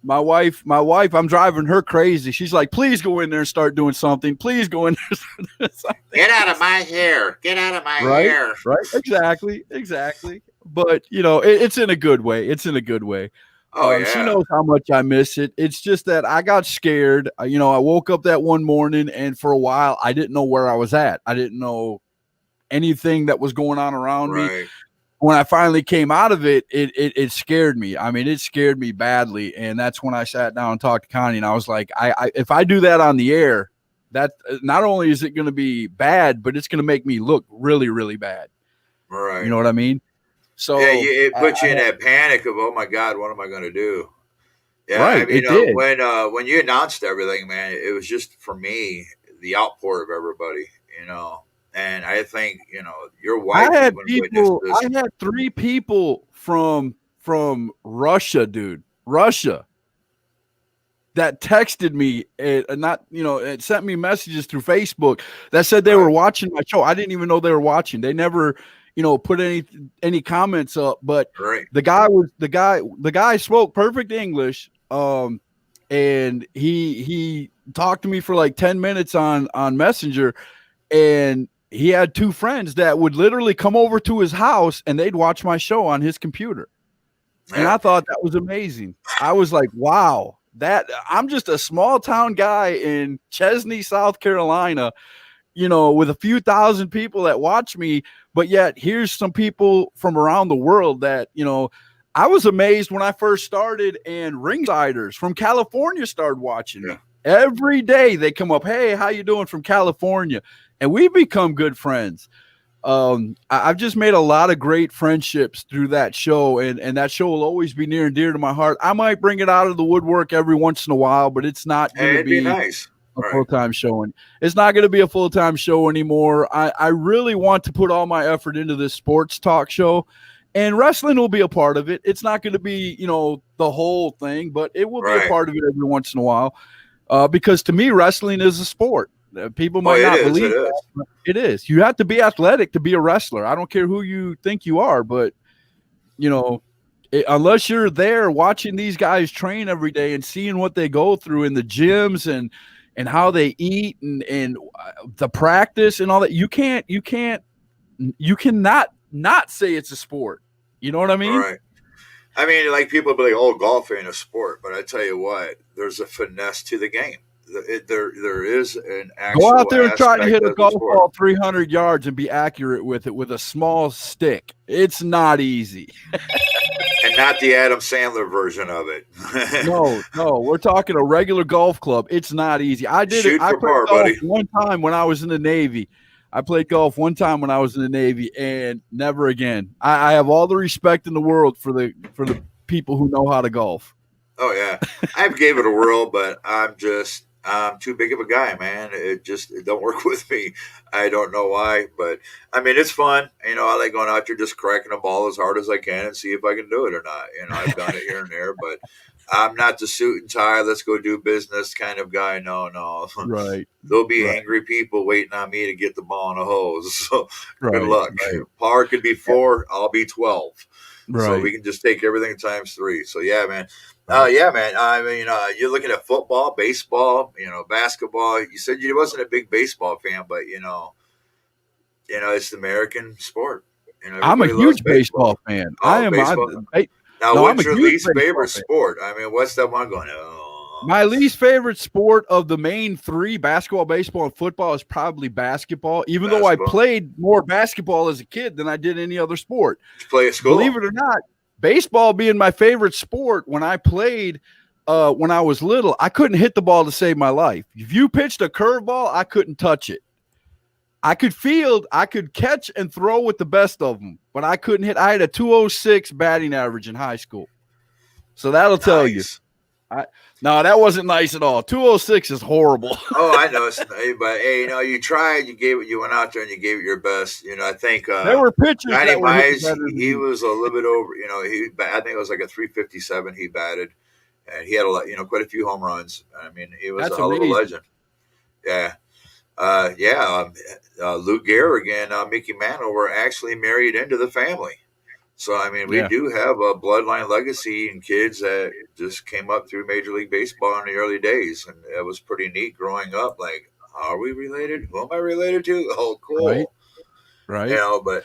My wife, I'm driving her crazy. She's like, please go in there and start doing something. Please go in there and start doing something. Get out of my hair. Get out of my Right, hair. right, exactly. But it's in a good way. It's in a good way. Oh She yeah. knows how much I miss it. It's just that I got scared. I woke up that one morning, and for a while, I didn't know where I was at. I didn't know anything that was going on around me. Right. When I finally came out of it, it scared me. I mean, it scared me badly, and that's when I sat down and talked to Connie, and I was like, if I do that on the air, that not only is it going to be bad, but it's going to make me look really, really bad. You Right. know what I mean? Yeah, So, it puts you in that panic of, oh my God, what am I going to do? Yeah, I right, mean, it did. when you announced everything, man, it was just for me the outpour of everybody, you know. And I think your wife even witnessed I this. had 3 people from Russia, dude, Russia, that texted me and not it sent me messages through Facebook that said they were Right, watching my show. I didn't even know they were watching. They never put any comments up, but right, the guy spoke perfect English, and he talked to me for like 10 minutes on Messenger, and he had 2 friends that would literally come over to his house and they'd watch my show on his computer. And yeah, I thought that was amazing. I was like, wow, that I'm just a small town guy in Chesney, South Carolina, with a few thousand people that watch me, but yet here's some people from around the world that, I was amazed when I first started, and ringsiders from California started watching yeah. me. Every day they come up, hey, how you doing, from California? And we become good friends. I've just made a lot of great friendships through that show, and that show will always be near and dear to my heart. I might bring it out of the woodwork every once in a while, but it's not going Hey, to it'd be be nice. a Right, full-time show. And it's not going to be a full-time show anymore. I really want to put all my effort into this sports talk show, and wrestling will be a part of it. It's not going to be, the whole thing, but it will be a right. part of it every once in a while. Because to me, wrestling is a sport. People Oh, might it not is. It believe that, is. but it is. You have to be athletic to be a wrestler. I don't care who you think you are, but you know, unless you're there watching these guys train every day and seeing what they go through in the gyms and how they eat and the practice and all that, you cannot not say it's a sport. You know what I mean? Right. I mean, like people be like, "Oh, golf ain't a sport," but I tell you what, there's a finesse to the game. There is an Go out actual there and try to aspect hit a of the golf sport, ball 300 yards and be accurate with it with a small stick. It's not easy. and not the Adam Sandler version of it. No, no, we're talking a regular golf club. It's not easy. I did it. Shoot I for played par, golf buddy. one time when I was in the Navy. I played golf one time when I was in the Navy, and never again. I have all the respect in the world for the people who know how to golf. Oh yeah, I gave it a whirl, but I'm too big of a guy, man. It don't work with me. I don't know why, but I mean it's fun. I like going out there just cracking a ball as hard as I can and see if I can do it or not. I've done it here and there, but I'm not the suit and tie. Let's go do business kind of guy. No, no. Right, There'll be right, angry people waiting on me to get the ball in a hose. So good right, luck. right, Par could be 4. I'll be 12. So right, we can just take everything times 3. So yeah, man. right. Yeah, man. I mean, you're looking at football, baseball, basketball. You said you wasn't a big baseball fan, but it's the American sport. I'm a Everybody loves huge baseball baseball. fan. I Oh, am. baseball. Now, No, I'm what's a your huge least baseball favorite fan. sport? I mean, what's that one going? Oh, My least favorite sport of the main three, basketball, baseball, and football, is probably basketball, even though I basketball. played more basketball as a kid than I did any other sport. Did you play at Believe school? it or not, baseball being my favorite sport when I played when I was little, I couldn't hit the ball to save my life. If you pitched a curveball, I couldn't touch it. I could field, I could catch and throw with the best of them, but I couldn't hit. I had a 206 batting average in high school. So that'll tell you. Nice. I, no, that wasn't nice at all. 206 is horrible. Oh, I know. But hey, you tried. You gave it. You went out there and you gave it your best. I think There were pitchers Johnny that were hitting Mize, better than he me. was a little bit over. I think it was like a 357 he batted, and he had a lot. Quite a few home runs. I mean, he was a That's hell of a amazing. legend. Yeah. Yeah. Luke Gehrig and Mickey Mantle were actually married into the family. So I mean, we Yeah, do have a bloodline legacy and kids that just came up through Major League Baseball in the early days, and it was pretty neat growing up. Like, are we related? Who am I related to? Oh, right, cool. right. But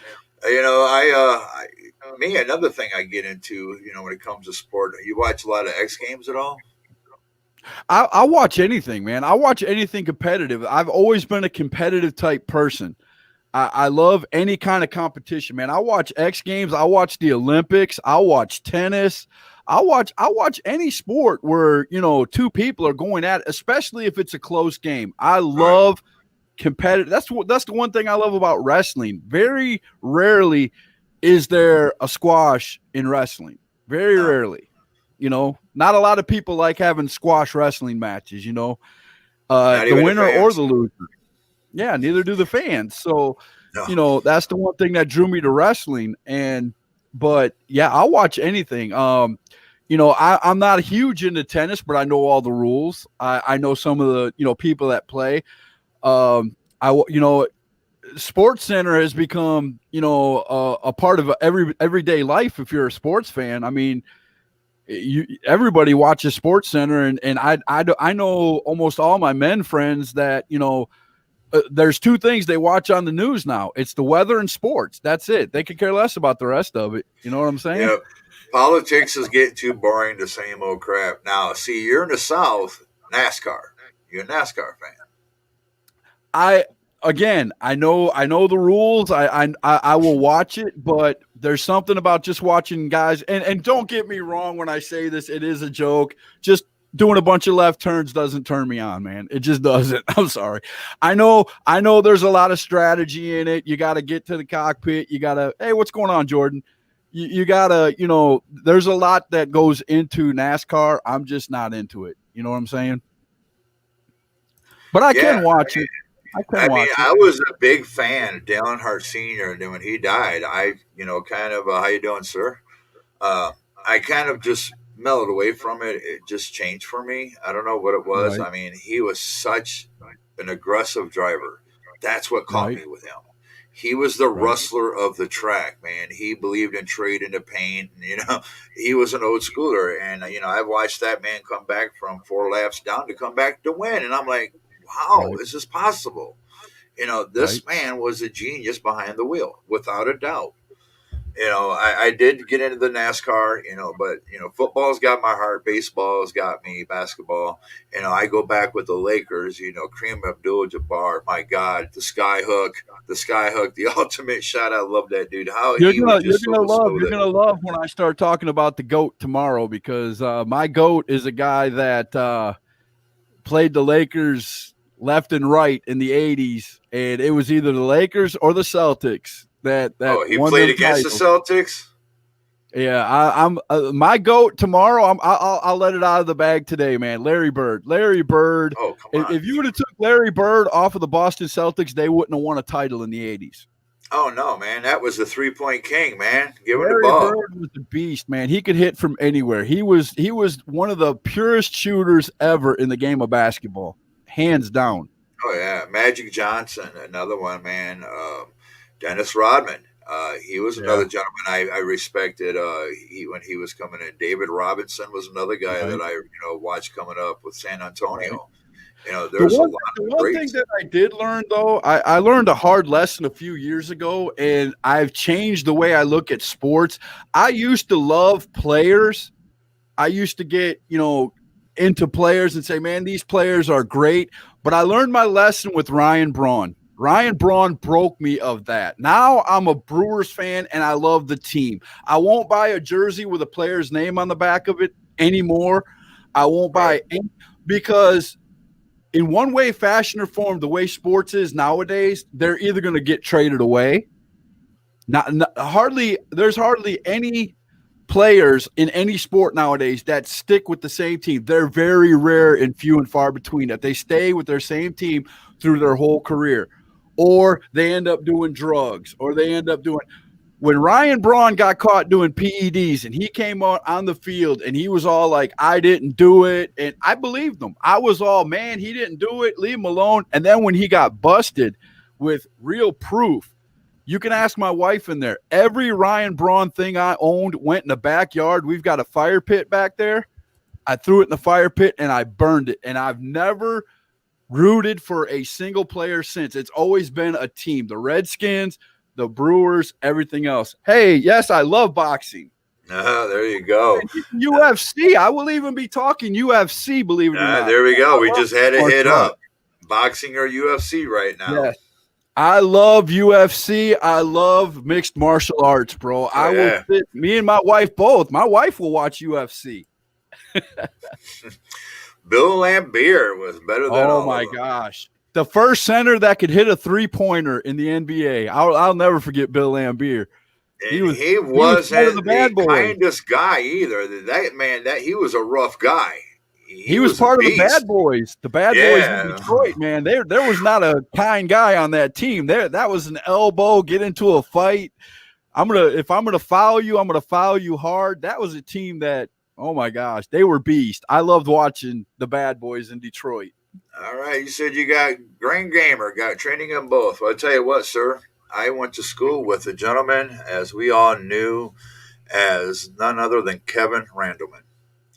me another thing I get into, when it comes to sport. You watch a lot of X Games at all? I watch anything, man. I watch anything competitive. I've always been a competitive type person. I love any kind of competition, man. I watch X Games. I watch the Olympics. I watch tennis. I watch any sport where two people are going at it, especially if it's a close game. I All right. love competitive. That's the one thing I love about wrestling. Very rarely is there a squash in wrestling. Very No, rarely. Not a lot of people like having squash wrestling matches. not The even the winner or fans. the loser. Yeah, neither do the fans. So, No. that's the one thing that drew me to wrestling. But yeah, I'll watch anything. I'm not huge into tennis, but I know all the rules. I know some of the people that play. Sports Center has become a part of everyday life. If you're a sports fan, I mean, everybody watches Sports Center, and I know almost all my men friends that there's two things they watch on the news now. It's the weather and sports. That's it. They could care less about the rest of it. You know what I'm saying? Yep. Politics is getting too boring. The same old crap. Now, see, you're in the South. NASCAR. You're a NASCAR fan. I I know the rules. I will watch it, but there's something about just watching guys. And don't get me wrong when I say this, it is a joke. Just doing a bunch of left turns doesn't turn me on, man. It just doesn't. I'm sorry. I know there's a lot of strategy in it. You got to get to the cockpit. You got to, hey, what's going on, Jordan? You got to, there's a lot that goes into NASCAR. I'm just not into it. You know what I'm saying? But I Yeah. can watch it. I can I mean, watch it. I was a big fan of Dale Earnhardt Sr. And then when he died, kind of, how you doing, sir? Uh, I kind of just mellowed away from it. It just changed for me. I don't know what it was. Right. I mean, he was such an aggressive driver. That's what caught Right. me with him. He was the Right. rustler of the track, man. He believed in trading the paint. He was an old schooler. And, I've watched that man come back from 4 laps down to come back to win. And I'm like, wow, Right. is this possible? Right. This man was a genius behind the wheel, without a doubt. I did get into the NASCAR, but football's got my heart, baseball's got me, basketball. I go back with the Lakers. Kareem Abdul-Jabbar, my God, the sky hook, the ultimate shot. I love that dude. How You're he was gonna you're just so gonna love you're smooth. gonna love when I start talking about the GOAT tomorrow because my GOAT is a guy that played the Lakers left and right in the '80s, and it was either the Lakers or the Celtics that Oh, he won played them against the titles. Celtics. Yeah, I'm my GOAT tomorrow. I'll let it out of the bag today, man. Larry Bird. Larry Bird. Oh, come on. If you would have took Larry Bird off of the Boston Celtics, they wouldn't have won a title in the '80s. Oh no, man, that was the 3-point king, man. Give him the Larry ball. Bird was a beast, man. He could hit from anywhere. He was one of the purest shooters ever in the game of basketball, hands down. Oh yeah, Magic Johnson, another one, man. Dennis Rodman. He was Yeah. another gentleman I respected. When he was coming in, David Robinson was another guy that Right. I watched coming up with San Right. Antonio. The There's a one lot the of one thing greats. that I did learn though, I learned a hard lesson a few years ago, and I've changed the way I look at sports. I used to love players. I used to get, into players and say, man, these players are great. But I learned my lesson with Ryan Braun. Ryan Braun broke me of that. Now I'm a Brewers fan and I love the team. I won't buy a jersey with a player's name on the back of it anymore. I won't Right. buy any because in one way, fashion, or form, the way sports is nowadays, they're either going to get traded away. There's hardly any players in any sport nowadays that stick with the same team. They're very rare and few and far between that they stay with their same team through their whole career, or they end up doing drugs, or they end up doing when Ryan Braun got caught doing PEDs and he came out on the field and he was all like, I didn't do it. And I believed him. I was all, man, he didn't do it. Leave him alone. And then when he got busted with real proof, you can ask my wife in there. Every Ryan Braun thing I owned went in the backyard. We've got a fire pit back there. I threw it in the fire pit and I burned it. And I've never rooted for a single player since. It's always been a team. The Redskins, the Brewers, everything else. Hey, yes, I love boxing. There you go. UFC. I will even be talking UFC, believe it or not. There we go. I We love just had a hit martial arts. up. Boxing or UFC right now. Yes. I love UFC. I love mixed martial arts, bro. Oh I will yeah. sit, me and my wife both. My wife will watch UFC. Bill Lambier was better than Oh all of my them. gosh. The first center that could hit a 3-pointer in the NBA. I'll never forget Bill Lambier. He And was he he was part of the wasn't the bad boys. kindest guy either. That man, that he was a rough guy. He He was was a part of the bad beast. boys. The bad boys in Yeah. Detroit, man. There was not a kind guy on that team. That was an elbow, get into a fight. If I'm gonna foul you, I'm gonna foul you hard. That was a team that, oh my gosh, they were beast. I loved watching the bad boys in Detroit. All right. You said you got Grain Gamer, got training them both. Well, I tell you what, sir. I went to school with a gentleman, as we all knew, as none other than Kevin Randleman.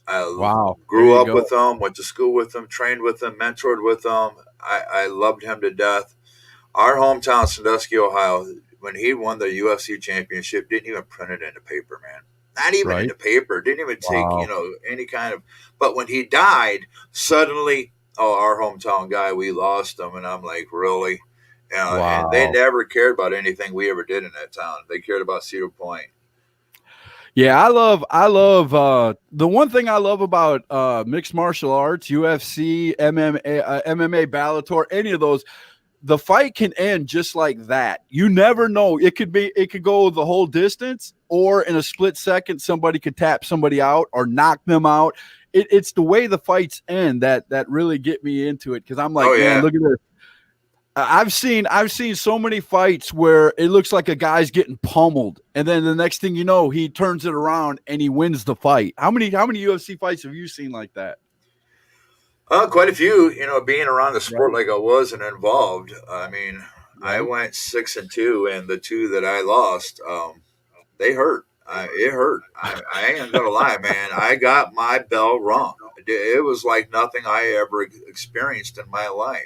I Wow. There grew you up go. with him, went to school with him, trained with him, mentored with him. I loved him to death. Our hometown, Sandusky, Ohio, when he won the UFC championship, didn't even print it in the paper, man. Not even in Right. the paper. Didn't even take, Wow. any kind of. But when he died, suddenly, oh, our hometown guy, we lost him. And I'm like, really? And they Wow. never cared about anything we ever did in that town. They cared about Cedar Point. Yeah, I love the one thing I love about mixed martial arts, UFC, MMA, Bellator, any of those, the fight can end just like that. You never know. It could go the whole distance, or in a split second, somebody could tap somebody out or knock them out. It's the way the fights end that really get me into it because I'm Oh, like, man, yeah. look at this. I've seen so many fights where it looks like a guy's getting pummeled, and then the next thing you know, he turns it around and he wins the fight. How many UFC fights have you seen like that? Quite a few, being around the sport Right, like I was and involved. I mean, I right. went 6-2, and the two that I lost, they hurt. It hurt. I ain't gonna lie, man. I got my bell rung. It was like nothing I ever experienced in my life.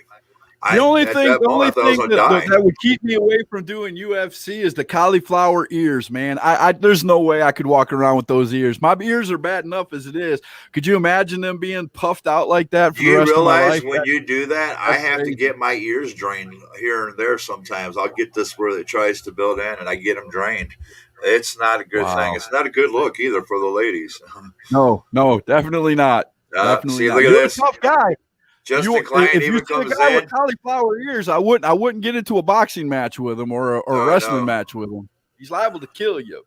The only At thing, that the only moment, I thought I was thing gonna that die. would keep me away from doing UFC is the cauliflower ears, man. There's no way I could walk around with those ears. My ears are bad enough as it is. Could you imagine them being puffed out like that Do for the you rest of my realize life? when you do that, I That's have to crazy. get my ears drained here and there sometimes. I'll get this where it tries to build in and I get them drained. It's not a good thing. Wow. It's not a good look either for the ladies. No, no, definitely not. Definitely See, not. look at You're a this. tough guy. Justin You Klein if you even see a comes guy with in. cauliflower ears, I wouldn't get into a boxing match with him or a Oh, I wrestling know. match with him. He's liable to kill you.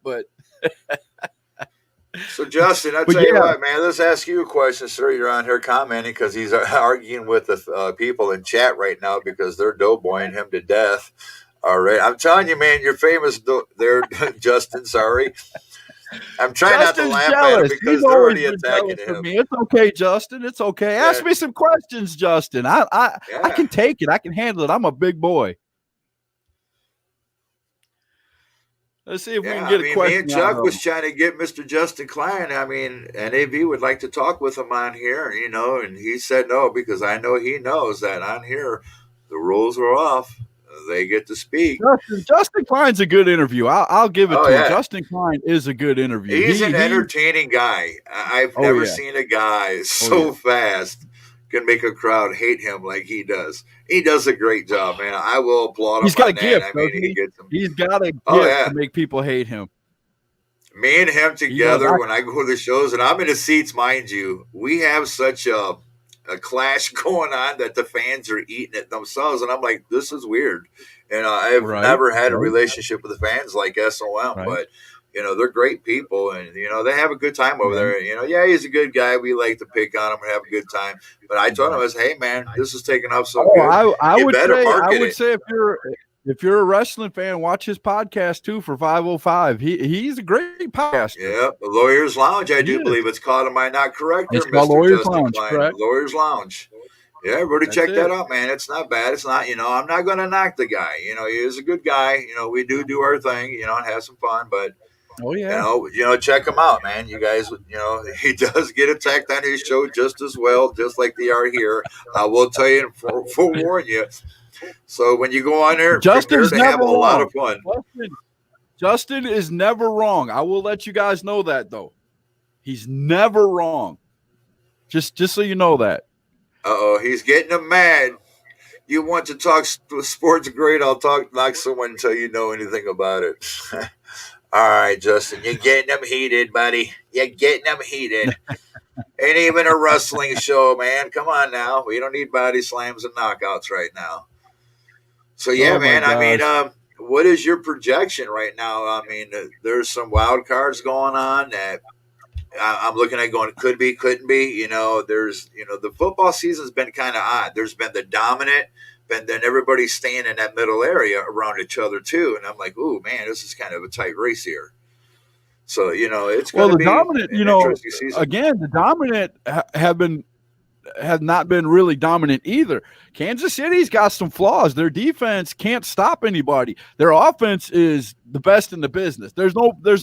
So, Justin, I'll But tell you yeah, what, man, let's ask you a question, sir. You're on here commenting because he's arguing with the people in chat right now because they're doughboying him to death. All right. I'm telling you, man, you're famous there, Justin. Sorry. I'm trying not to Justin's laugh at him jealous. He's because they're always already been attacking jealous of him. me. It's okay, Justin. It's okay. Yeah. Ask me some questions, Justin. I Yeah. can take it. I can handle it. I'm a big boy. Let's see if we can Yeah, I get a mean, me and question out Chuck of was him. trying to get Mr. Justin Klein. I mean, NAV would like to talk with him on here, and he said no because I know he knows that on here the rules are off. They get to speak. Justin Klein's a good interview. I'll give it Oh to him. yeah, Justin Klein is a good interview. he's an He entertaining guy. I've oh never yeah. seen a guy Oh yeah. so fast can make a crowd hate him like he does. He does a great job, man. I will applaud He's him got a on that. gift, I mean, doesn't he he? gets them. He's got a Oh gift to yeah, make people hate him. me and him He does. together when I go to the shows, and I'm in the seats, mind you, we have such a clash going on that the fans are eating it themselves, and I'm like, this is weird. And I've Right. never had a Right. relationship with the fans like SOM, Right. but they're great people, and they have a good time over Right. there. Yeah, he's a good guy. We like to pick on him and have a good time. But I told him, I said, hey man, this is taking off so Oh, good. I You would better say market it. if you're a wrestling fan, watch his podcast too for 505. He's a great podcaster. Yeah, the Lawyers Lounge, I He do is. believe it's called. Am I not correct It's there, called Mister Lawyers Justin Lounge, Klein? correct? Lawyers Lounge. Yeah, everybody That's check that it. out, man. It's not bad. It's not, I'm not going to knock the guy. He is a good guy. We do our thing, and have some fun. But Oh yeah. check him out, man. You guys, he does get attacked on his show just as well, just like they are here. I will tell you and forewarn you. So when you go on there, prepare Justin's to never have a lot wrong. of fun. Justin is never wrong. I will let you guys know that though. He's never wrong. Just so you know that. He's getting them mad. You want to talk sports? Great. I'll knock someone until you know anything about it. All right, Justin, you're getting them heated, buddy. You're getting them heated. Ain't even a wrestling show, man. Come on now. We don't need body slams and knockouts right now. So yeah, Oh my man. I mean, gosh. what is your projection right now? I mean, there's some wild cards going on that I'm looking at going could be, couldn't be. There's the football season's been kind of odd. There's been the dominant, but then everybody's staying in that middle area around each other too. And I'm like, ooh man, this is kind of a tight race here. So it's going Well, to the be dominant, an interesting season. again, the dominant have not been really dominant either. Kansas City's got some flaws. Their defense can't stop anybody. Their offense is the best in the business. There's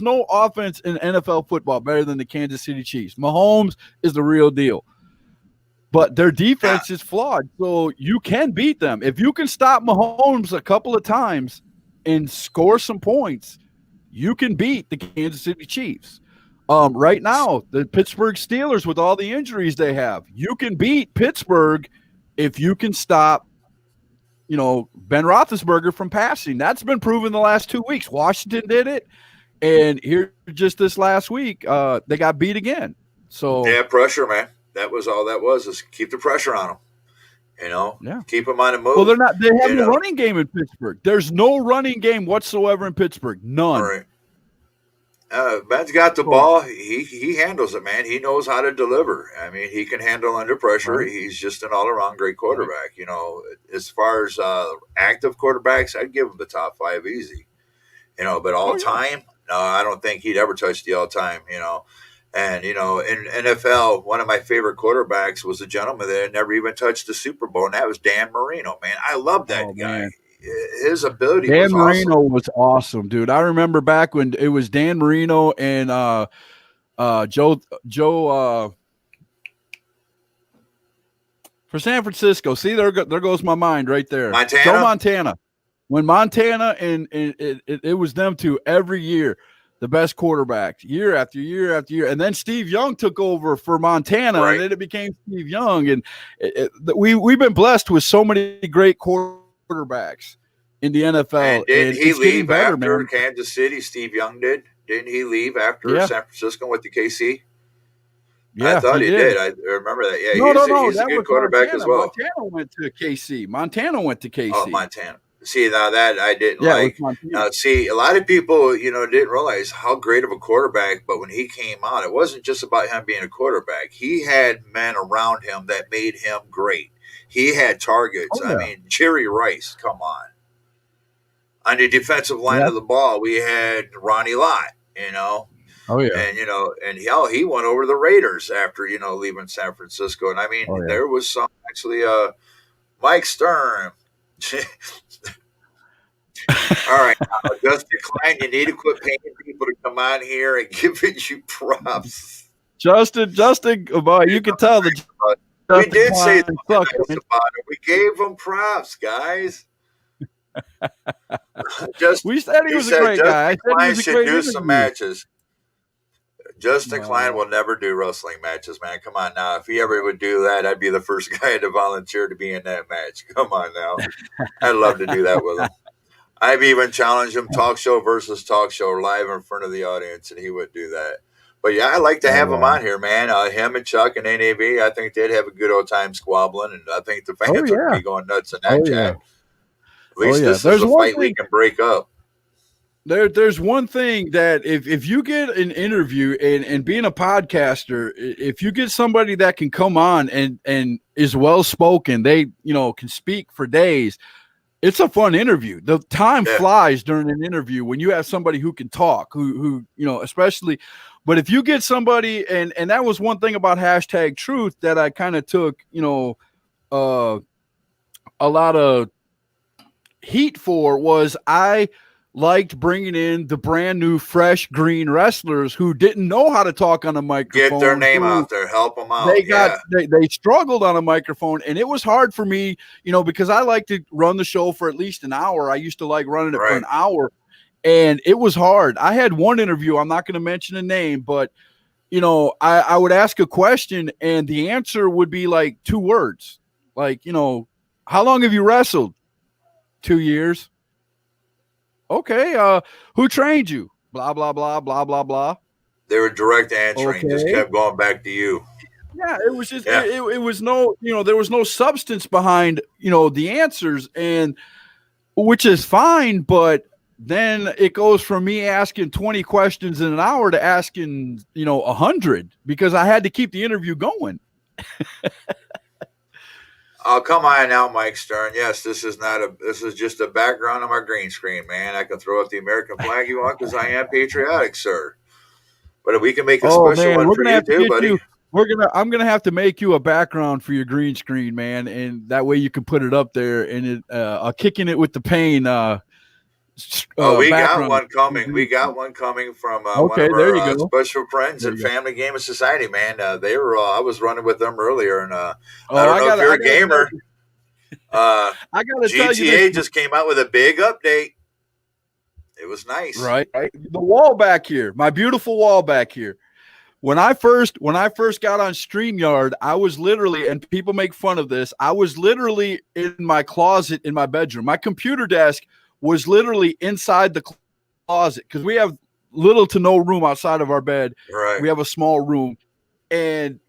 no offense in NFL football better than the Kansas City Chiefs. Mahomes is the real deal. But their defense is flawed. So you can beat them. If you can stop Mahomes a couple of times and score some points, you can beat the Kansas City Chiefs. Right now, the Pittsburgh Steelers, with all the injuries they have, you can beat Pittsburgh if you can stop, Ben Roethlisberger from passing. That's been proven the last 2 weeks. Washington did it, and here just this last week, they got beat again. So yeah, pressure, man. That was all that was. Is keep the pressure on them. yeah. Keep them on the move. Well, they're not. They have no running game in Pittsburgh. There's no running game whatsoever in Pittsburgh. None. All right. Ben's got the ball. He handles it, man. He knows how to deliver. I mean, he can handle under pressure. Right. He's just an all-around great quarterback. As far as active quarterbacks, I'd give him the top 5 easy. But all time, no, I don't think he'd ever touch the all-time. And in NFL, one of my favorite quarterbacks was a gentleman that never even touched the Super Bowl, and that was Dan Marino. Man, I love that guy. Man. His ability Dan was Marino awesome. was awesome, dude. I remember back when it was Dan Marino and Joe For San Francisco. See, there goes my mind right there. Joe Montana? Montana. When Montana and it was them two every year, the best quarterbacks, year after year after year. And then Steve Young took over for Montana, and Right. then it became Steve Young. And we've been blessed with so many great quarterbacks in the NFL, And didn't and he it's getting leave better, after man. Kansas City? Steve Young did. Didn't he leave after Yeah, San Francisco and went to KC? I yeah, thought he he did. did. I remember that. Yeah, No, no, no. he's a That good was quarterback as Montana. well. Montana went to KC. Montana went to Oh, KC. Montana. See, now that I didn't Yeah, it was like. Montana. Now, see, a lot of people, didn't realize how great of a quarterback. But when he came out, it wasn't just about him being a quarterback. He had men around him that made him great. He had targets. Oh I yeah, mean, Jerry Rice. Come on the defensive line yeah. of the ball, we had Ronnie Lott. Oh yeah. And he went over to the Raiders after leaving San Francisco. And I mean, Oh yeah. there was some actually. Mike Stern. All right, now, Justin Klein, you need to quit paying people to come on here and giving you props. Justin, boy, you can tell that But we Justin did say Klein something sucks, nice man. about him. We gave him props, guys. Just We said he he was a said great guy. I Justin said he Klein was a should great do some interview. matches. Justin Klein No. will never do wrestling matches, man. Come on now. If he ever would do that, I'd be the first guy to volunteer to be in that match. Come on now. I'd love to do that with him. I've even challenged him talk show versus talk show live in front of the audience, and he would do that. But yeah, I'd like to Oh have him yeah. on here, man. Him and Chuck and NAB, I think they'd have a good old time squabbling, and I think the Oh fans would yeah. be going nuts in that Oh yeah. chat. At Oh least yeah. this is There's a one fight we thing. can break up. There's one thing that if you get an interview and being a podcaster, if you get somebody that can come on and is well spoken, they can speak for days. It's a fun interview. The time Yeah, flies during an interview when you have somebody who can talk, who especially. But if you get somebody, and that was one thing about hashtag truth that I kind of took, uh, a lot of heat for was I liked bringing in the brand new fresh green wrestlers who didn't know how to talk on a get their microphone, name who out there, help them out. they got Yeah, they struggled on a microphone, and it was hard for me, because I like to run the show for at least an hour. I used to like running it for right. an hour, and it was hard. I had one interview, I'm not going to mention a name, but I would ask a question and the answer would be like 2 words, like, how long have you wrestled? 2 years. Okay. Who trained you? Blah blah blah blah blah blah. They were direct answering, just Okay. kept going back to you. Yeah, it was just Yeah, it was no, there was no substance behind, the answers, and which is fine, but then it goes from me asking 20 questions in an hour to asking, 100, because I had to keep the interview going. oh, come on now, Mike Stern. Yes, this is not a. This is just a background on my green screen, man. I can throw up the American flag you want because I am patriotic, sir. But we can make a Oh special man, one we're for gonna you have to too, get buddy. you. I'm gonna have to make you a background for your green screen, man, and that way you can put it up there, and kicking it with the pain Oh, we got background. one coming. We got one coming from one Okay, of there our you go. special friends There at you go. Family Gaming Society, man. They were. I was running with them earlier, and I Oh, don't know if you're I a gotta tell gamer. you, Uh, I gotta tell you this. GTA just came out with a big update. It was nice. Right. The wall back here, my beautiful wall back here. When I first got on StreamYard, I was literally, and people make fun of this, I was literally in my closet in my bedroom. My computer desk was literally inside the closet because we have little to no room outside of our bed. Right. We have a small room. And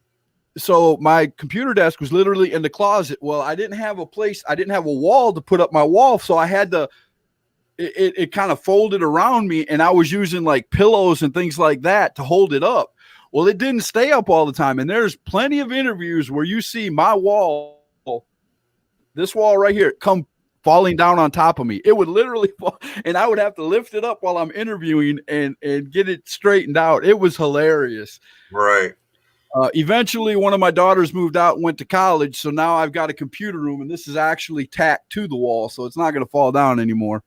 so my computer desk was literally in the closet. Well, I didn't have a wall to put up my wall. So I had to, it kind of folded around me, and I was using like pillows and things like that to hold it up. Well, it didn't stay up all the time. And there's plenty of interviews where you see my wall, this wall right here, come falling down on top of me. It would literally fall, and I would have to lift it up while I'm interviewing and get it straightened out. It was hilarious. Right. Eventually, one of my daughters moved out and went to college. So now I've got a computer room, and this is actually tacked to the wall. So it's not going to fall down anymore.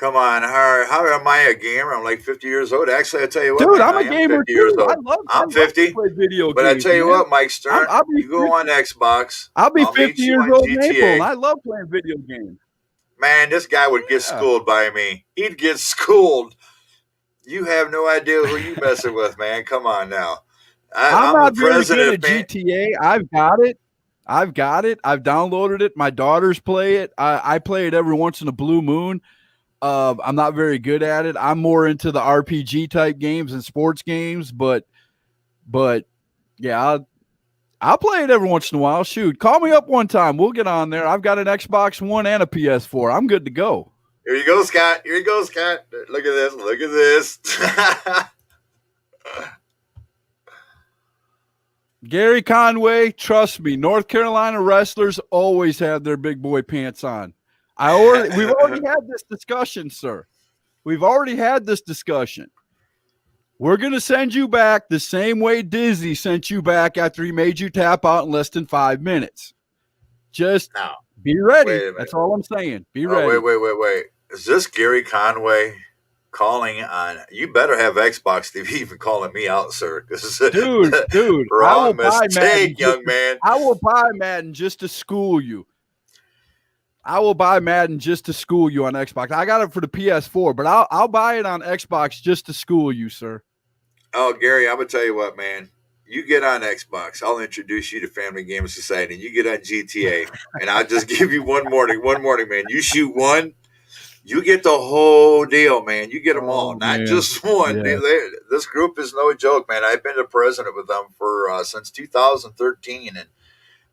Come on, how am I a gamer? I'm like 50 years old. Actually, I tell you what, Dude, man, I'm I a am gamer 50 years too. old. I I'm love to 50, play video but I games, tell you man. what, Mike Stern, I'll be you go on Xbox, I'll be I'll 50 meet you years on old in April, and GTA. I love playing video games. Man, this guy would get Yeah. schooled by me. He'd get schooled. You have no idea who you messing with, man. Come on now. I'm I'm the not very good president at of fan. GTA. I've got it. I've got it. I've downloaded it. My daughters play it. I play it every once in a blue moon. I'm not very good at it. I'm more into the RPG type games and sports games, but yeah, I'll play it every once in a while. Shoot, call me up one time. We'll get on there. I've got an Xbox One and a PS4. I'm good to go. Here you go, Scott. Here you go, Scott. Look at this. Look at this. Gary Conway, trust me, North Carolina wrestlers always have their big boy pants on. We've already had this discussion, sir. We've already had this discussion. We're going to send you back the same way Disney sent you back after he made you tap out in less than 5 minutes. Just Now, be ready. wait a minute. That's all I'm saying. Be Oh, ready. wait. Is this Gary Conway calling on? You better have Xbox to be even calling me out, sir. Dude, Wrong mistake, young man. I will buy Madden just to school you. I will buy Madden just to school you on Xbox. I got it for the PS4, but I'll buy it on Xbox just to school you, sir. Oh, Gary, I'm gonna tell you what, man. You get on Xbox, I'll introduce you to Family Game Society, and you get on GTA, and I'll just give you one morning, man. You shoot one, you get the whole deal, man. You get them all, not man. just one. Yeah. This group is no joke, man. I've been the president with them for since 2013, and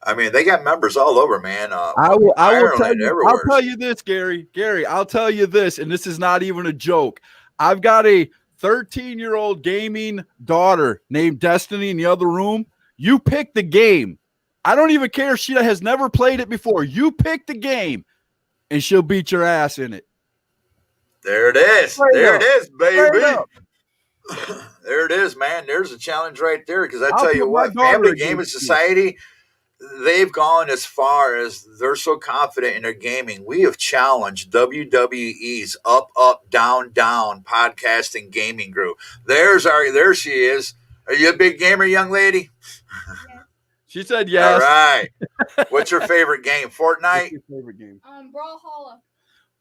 I mean they got members all over, man. I will tell you. everywhere. I'll tell you this, Gary. Gary, I'll tell you this, and this is not even a joke. I've got a 13-year-old gaming daughter named Destiny in the other room. You pick the game. I don't even care if she has never played it before. You pick the game, and she'll beat your ass in it. There it is. Straight there up. it is, baby. Straight up. There it is, man. There's a challenge right there. Because I I'll tell you put my what, daughter Family against Gaming you. Society, they've gone as far as they're so confident in their gaming. We have challenged WWE's Up, Down, Down podcasting gaming group. There she is. Are you a big gamer, young lady? She said yes. All right. What's your favorite game? Fortnite? What's your favorite game? Brawlhalla.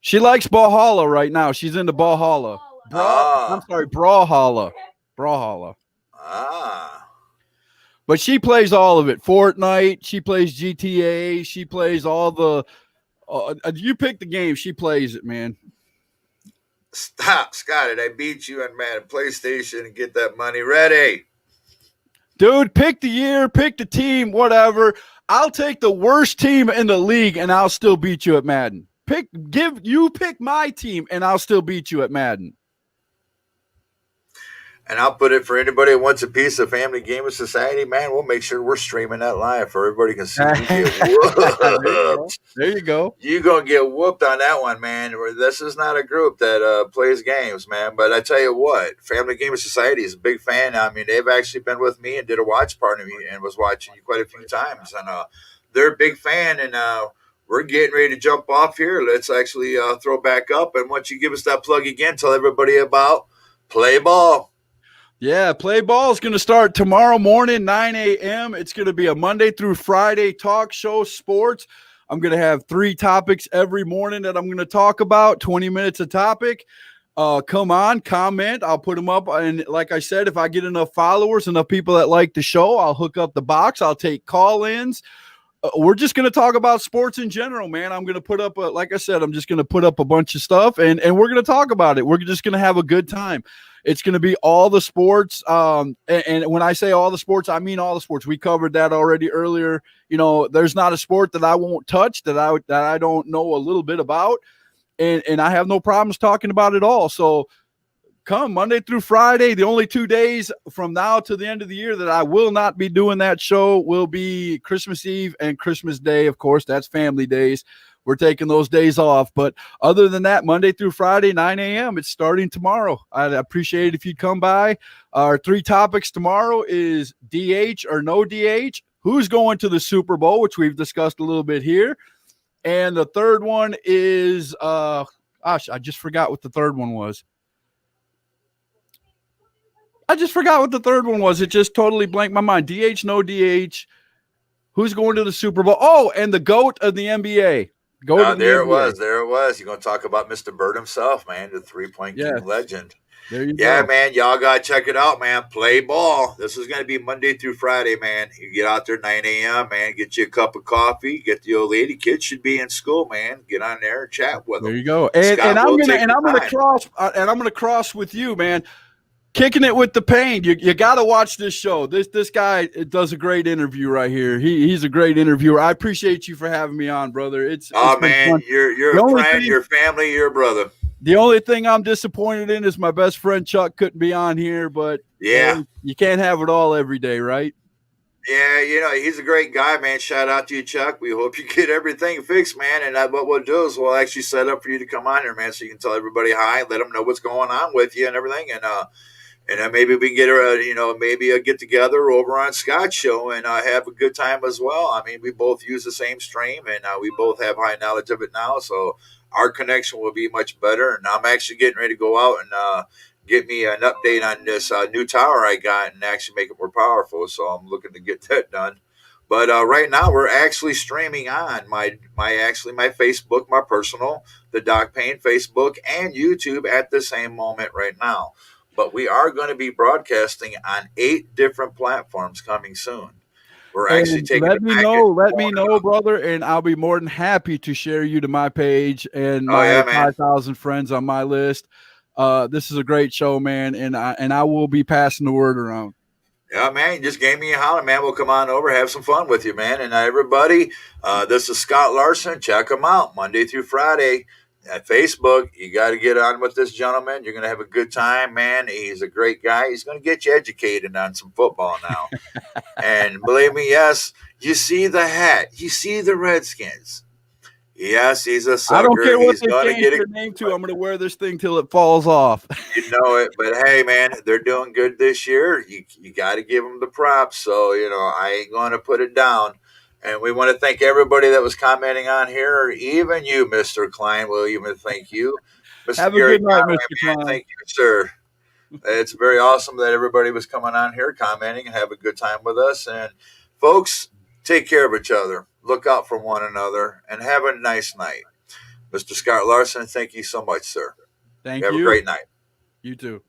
She likes Brawlhalla right now. She's into Brawlhalla. I'm sorry, Brawlhalla. Brawlhalla. Ah. But she plays all of it. Fortnite. She plays GTA. She plays all the. You pick the game. She plays it, man. Stop, Scott. I beat you on Madden PlayStation and get that money ready. Dude, pick the year, pick the team, whatever. I'll take the worst team in the league and I'll still beat you at Madden. Pick my team and I'll still beat you at Madden. And I'll put it for anybody who wants a piece of Family Gaming Society, man. We'll make sure we're streaming that live for everybody can see. There you go. You're going to get whooped on that one, man. This is not a group that plays games, man. But I tell you what, Family Gaming Society is a big fan. I mean, they've actually been with me and did a watch party and was watching you quite a few times. And they're a big fan. And we're getting ready to jump off here. Let's actually throw back up. And once you give us that plug again, tell everybody about Play Ball. Yeah, Play Ball is going to start tomorrow morning, 9 a.m. It's going to be a Monday through Friday talk show, sports. I'm going to have 3 topics every morning that I'm going to talk about, 20 minutes a topic. Come on, comment. I'll put them up. And like I said, if I get enough followers, enough people that like the show, I'll hook up the box. I'll take call-ins. We're just going to talk about sports in general, man. I'm going to put up, like I said, I'm just going to put up a bunch of stuff, and we're going to talk about it. We're just going to have a good time. It's going to be all the sports. And when I say all the sports, I mean all the sports. We covered that already earlier. You know, there's not a sport that I won't touch that I don't know a little bit about. And I have no problems talking about it all. So come Monday through Friday. The only 2 days from now to the end of the year that I will not be doing that show will be Christmas Eve and Christmas Day. Of course, that's family days. We're taking those days off. But other than that, Monday through Friday, 9 a.m., it's starting tomorrow. I'd appreciate it if you'd come by. Our 3 topics tomorrow is DH or no DH, who's going to the Super Bowl, which we've discussed a little bit here. And the third one is Gosh, I just forgot what the third one was. I just forgot what the third one was. It just totally blanked my mind. DH, no DH. Who's going to the Super Bowl? Oh, and the GOAT of the NBA. GOAT of the There it NBA. was. There it was. You're going to talk about Mr. Bird himself, man, the 3 Point King Yes. legend. There you Yeah, go. man, y'all got to check it out, man. Play ball. This is going to be Monday through Friday, man. You get out there 9 a.m., man. Get you a cup of coffee. Get the old lady. Kids should be in school, man. Get on there and chat with There them. you go. And Scott I'm will gonna take and the I'm gonna time. cross and I'm gonna cross with you, man. Kicking it with the pain. You got to watch this show. This guy does a great interview right here. He's a great interviewer. I appreciate you for having me on, brother. It's Oh, been man, fun. you're The a only friend, thing you're family, you're a brother. the only thing I'm disappointed in is my best friend Chuck couldn't be on here, but hey, Yeah. you can't have it all every day, right? Yeah, he's a great guy, man. Shout out to you, Chuck. We hope you get everything fixed, man. And what we'll do is we'll actually set up for you to come on here, man, so you can tell everybody hi, let them know what's going on with you and everything. And maybe we can get maybe a get together over on Scott's show and have a good time as well. I mean, we both use the same stream and we both have high knowledge of it now, so our connection will be much better. And I'm actually getting ready to go out and get me an update on this new tower I got and actually make it more powerful. So I'm looking to get that done. But right now we're actually streaming on my Facebook, my personal, the Doc Payne Facebook and YouTube at the same moment right now. But we are going to be broadcasting on 8 different platforms coming soon. We're actually And taking the let package. me know, brother, and I'll be more than happy to share you to my page and Oh my yeah, man. 5,000 friends on my list. This is a great show, man, and I will be passing the word around. Yeah, man, you just gave me a holler, man. We'll come on over, have some fun with you, man. And everybody, this is Scott Larson. Check him out Monday through Friday at Facebook. You got to get on with this gentleman. You're going to have a good time, man. He's a great guy. He's going to get you educated on some football now. And believe me, yes, you see the hat, you see the Redskins. Yes, he's a I don't sucker. care what He's they going to change get it. their name to. I'm going to wear this thing till it falls off. You know it, but hey, man, they're doing good this year. You got to give them the props. So I ain't going to put it down. And we want to thank everybody that was commenting on here, even you, Mister Klein. We'll even thank you, Mister Have a Gary good night, Conway, Mr. man. Klein. Thank you, sir. It's very awesome that everybody was coming on here, commenting, and have a good time with us. And folks, take care of each other. Look out for one another, and have a nice night. Mr. Scott Larson, thank you so much, sir. You Thank have a you. great night. You too.